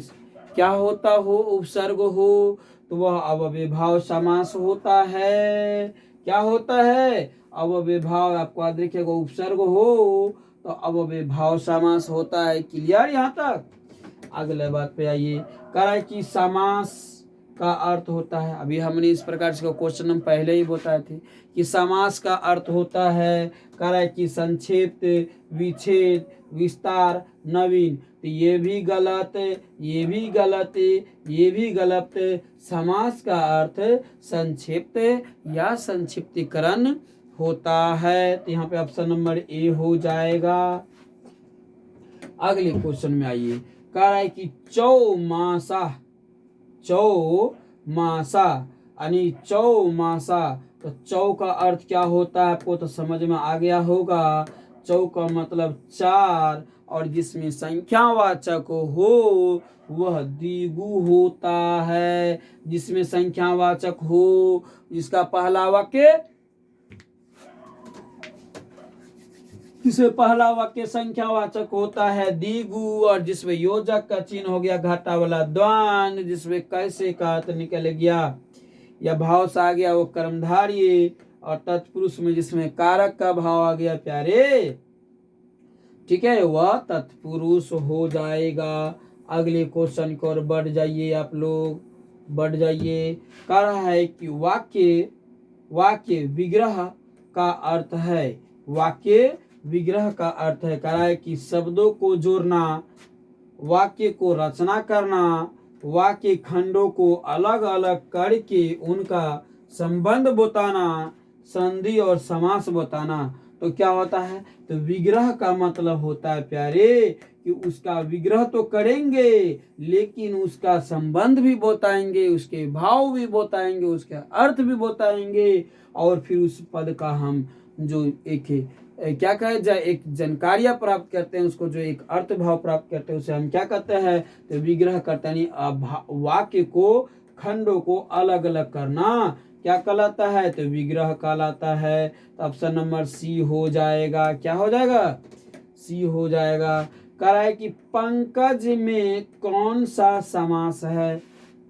क्या होता हो, उपसर्ग हो, तो वह अव्ययभाव समास होता है। क्या होता है, अव्ययभाव, आपको याद रखिएगा, उपसर्ग हो तो अव्ययभाव समास होता है। क्लियर यहाँ तक। अगले बात पे आइए, कह रहा है कि समास का अर्थ होता है, अभी हमने इस प्रकार से क्वेश्चन हम पहले ही बताए थे कि समास का अर्थ होता है, कह रहा है कि संक्षिप्त, विच्छेद, विस्तार, नवीन। तो ये भी गलत, ये भी गलत, ये भी गलत। समास का अर्थ संक्षिप्त या संक्षिप्तीकरण होता है। तो यहाँ पे ऑप्शन नंबर ए हो जाएगा। अगले क्वेश्चन में आइए, कह रहा है कि चौमासा, यानी चौमासा, तो चौ का अर्थ क्या होता है आपको तो समझ में आ गया होगा। चौ का मतलब चार, और जिसमें संख्यावाचक हो वह द्विगु होता है। जिसमें संख्यावाचक हो, जिसका पहला वाक्य, जिसमें पहला वाक्य संख्यावाचक होता है द्विगु, और जिसमें योजक का चिन्ह हो गया घाटा वाला द्वंद्व, जिसमें कैसे का अर्थ निकल गया या भाव से आ गया वो कर्मधारय, और तत्पुरुष में जिसमें कारक का भाव आ गया प्यारे, ठीक है, वह तत्पुरुष हो जाएगा। अगले क्वेश्चन की ओर बढ़ जाइए, आप लोग बढ़ जाइए। कह रहा है कि वाक्य विग्रह का अर्थ है, वाक्य विग्रह का अर्थ है, कह रहा है कि शब्दों को जोड़ना, वाक्य को रचना करना, वाक्य खंडों को अलग अलग करके उनका संबंध बताना, संधि और समास बताना। तो क्या होता है, तो विग्रह का मतलब होता है प्यारे कि उसका विग्रह तो करेंगे लेकिन उसका संबंध भी बताएंगे, उसके भाव भी बताएंगे, उसके अर्थ भी बताएंगे, और फिर उस पद का हम जो एक क्या कहे जाए, एक जानकारियां प्राप्त करते हैं, उसको जो एक अर्थ भाव प्राप्त करते हैं, उसे हम क्या कहते हैं, तो विग्रह करते हैं। वाक्य को खंडों को अलग अलग करना क्या कहलाता है, तो विग्रह कहलाता है। तो ऑप्शन नंबर सी हो जाएगा। क्या हो जाएगा, सी हो जाएगा। कह रहा है कि पंकज में कौन सा समास है,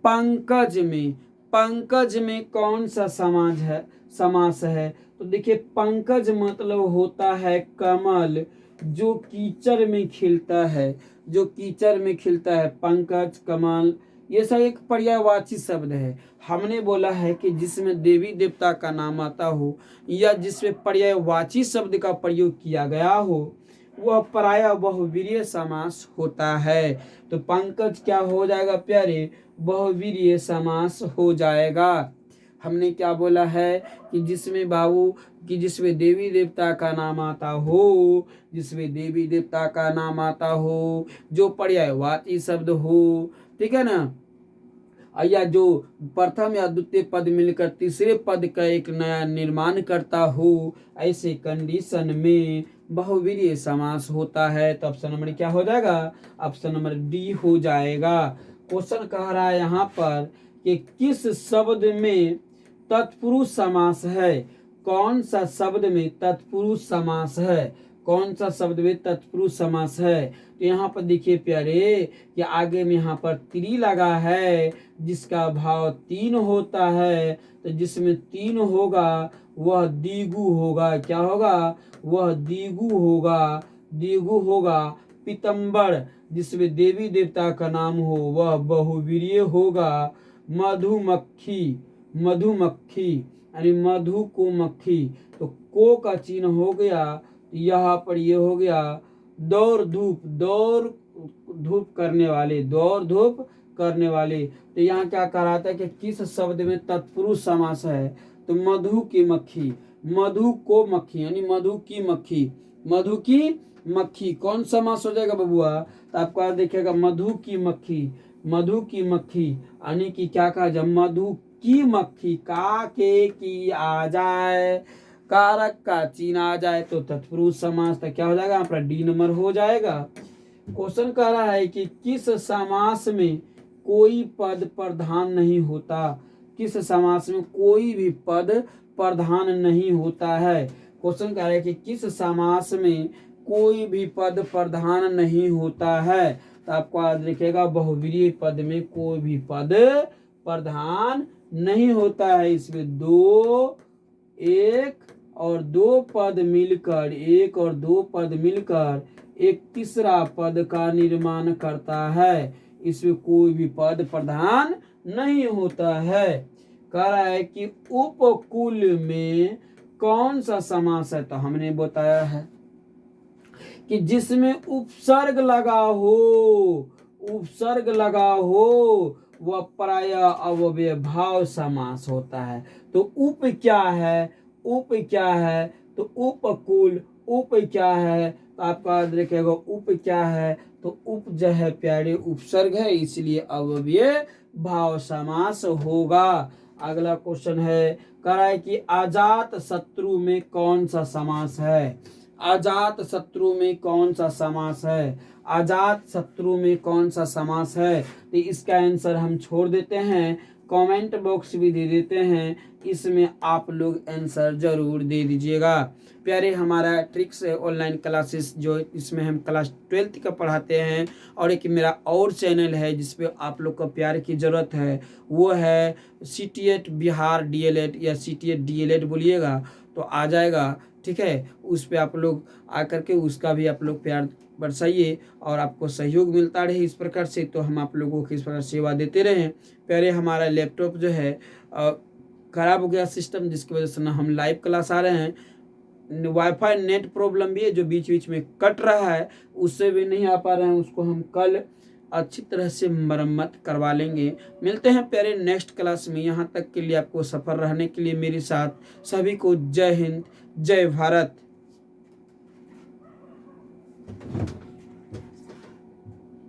पंकज में, पंकज में कौन सा समाज है, समास है। तो देखिए पंकज मतलब होता है कमल जो कीचड़ में खिलता है, जो कीचड़ में खिलता है, पंकज, कमल, ये सब एक पर्यायवाची शब्द है। हमने बोला है कि जिसमें देवी देवता का नाम आता हो या जिसमें पर्यायवाची शब्द का प्रयोग किया गया हो वह प्रायः बहुवीर्य समास होता है। तो पंकज क्या हो जाएगा प्यारे, बहुवीर्य समास हो जाएगा। हमने क्या बोला है कि जिसमें बाबू कि जिसमें देवी देवता का नाम आता हो, जिसमें देवी देवता का नाम आता हो, जो पर्यायवाची शब्द हो, ठीक है ना, या जो प्रथम या द्वितीय पद मिलकर तीसरे पद का एक नया निर्माण करता हो, ऐसे कंडीशन में बहुवीर्य समास होता है। तो ऑप्शन नंबर क्या हो जाएगा, ऑप्शन नंबर डी हो जाएगा। क्वेश्चन कह रहा है यहाँ पर कि किस शब्द में तत्पुरुष समास है, कौन सा शब्द में तत्पुरुष समास है, कौन सा शब्द में तत्पुरुष समास है। तो यहाँ पर देखिए प्यारे कि आगे में यहाँ पर त्री लगा है जिसका भाव 3 होता है। तो जिसमें 3 होगा वह द्विगु होगा। क्या होगा, वह द्विगु होगा, द्विगु होगा। पीतम्बर जिसमें देवी देवता का नाम हो वह बहुवीर्य होगा। मधुमक्खी, मधुमक्खी यानी मधु को मक्खी, तो को का चिन्ह हो गया, यहाँ पर ये हो गया दौड़ धूप, दौड़ धूप करने वाले, दौड़ धूप करने वाले। तो यहाँ क्या कह रहा था कि किस शब्द में तत्पुरुष समास है, तो मधु की मक्खी, मधु को मक्खी यानी मधु की मक्खी, मधु की मक्खी कौन समास हो जाएगा बबुआ, तो आपको देखिएगा मधु की मक्खी, मधु की मक्खी यानी कि क्या कहा जब मधु की मक्खी का के की आ जाए, कारक का चिन्ह आ जाए तो तत्पुरुष समास, तो क्या हो जाएगा यहाँ पर डी नंबर हो जाएगा। क्वेश्चन कह रहा है कि किस समास में कोई पद प्रधान नहीं होता, किस समास में कोई भी पद प्रधान नहीं होता है। क्वेश्चन कह रहा है कि किस समास में कोई भी पद प्रधान नहीं होता है। तो आपको याद रखिएगा बहुवीर्य पद में कोई भी पद प्रधान नहीं होता है। इसमें 2 1 और 2 पद मिलकर, 1 और 2 पद मिलकर एक तीसरा पद का निर्माण करता है। इसमें कोई भी पद प्रधान नहीं होता है। कह रहा है कि उपकुल में कौन सा समास है, तो हमने बताया है कि जिसमें उपसर्ग लगा हो, उपसर्ग लगा हो वह प्रायः अव्यय भाव समास होता है। तो उप क्या है, उप क्या है, तो उपकुल, उप क्या है, तो आपका याद रखिएगा उप क्या है, तो उप जो है प्यारे उपसर्ग है इसलिए अव्यय भाव समास होगा। अगला क्वेश्चन है, कह रहा है कि अजात शत्रु में कौन सा समास है, अजात शत्रु में कौन सा समास है, अजात शत्रु में कौन सा समास है। तो इसका आंसर हम छोड़ देते हैं, कमेंट बॉक्स भी दे देते हैं, इसमें आप लोग आंसर जरूर दे दीजिएगा। प्यारे हमारा ट्रिक्स ऑनलाइन क्लासेस जो इसमें हम क्लास 12th का पढ़ाते हैं, और एक मेरा और चैनल है जिसपे आप लोग को प्यार की ज़रूरत है, वो है CTET बिहार DLED या CTET DLED बोलिएगा तो आ जाएगा, ठीक है। उस पर आप लोग आकर के उसका भी आप लोग प्यार बरसाइए और आपको सहयोग मिलता रहे इस प्रकार से, तो हम आप लोगों को इस प्रकार सेवा देते रहें। प्यारे हमारा लैपटॉप जो है ख़राब हो गया सिस्टम, जिसकी वजह से ना हम लाइव क्लास आ रहे हैं, वाईफाई नेट प्रॉब्लम भी है जो बीच बीच में कट रहा है, उससे भी नहीं आ पा रहे हैं। उसको हम कल अच्छी तरह से मरम्मत करवा लेंगे। मिलते हैं प्यारे नेक्स्ट क्लास में। यहाँ तक के लिए आपको सफ़र रहने के लिए मेरे साथ सभी को जय हिंद, जय भारत।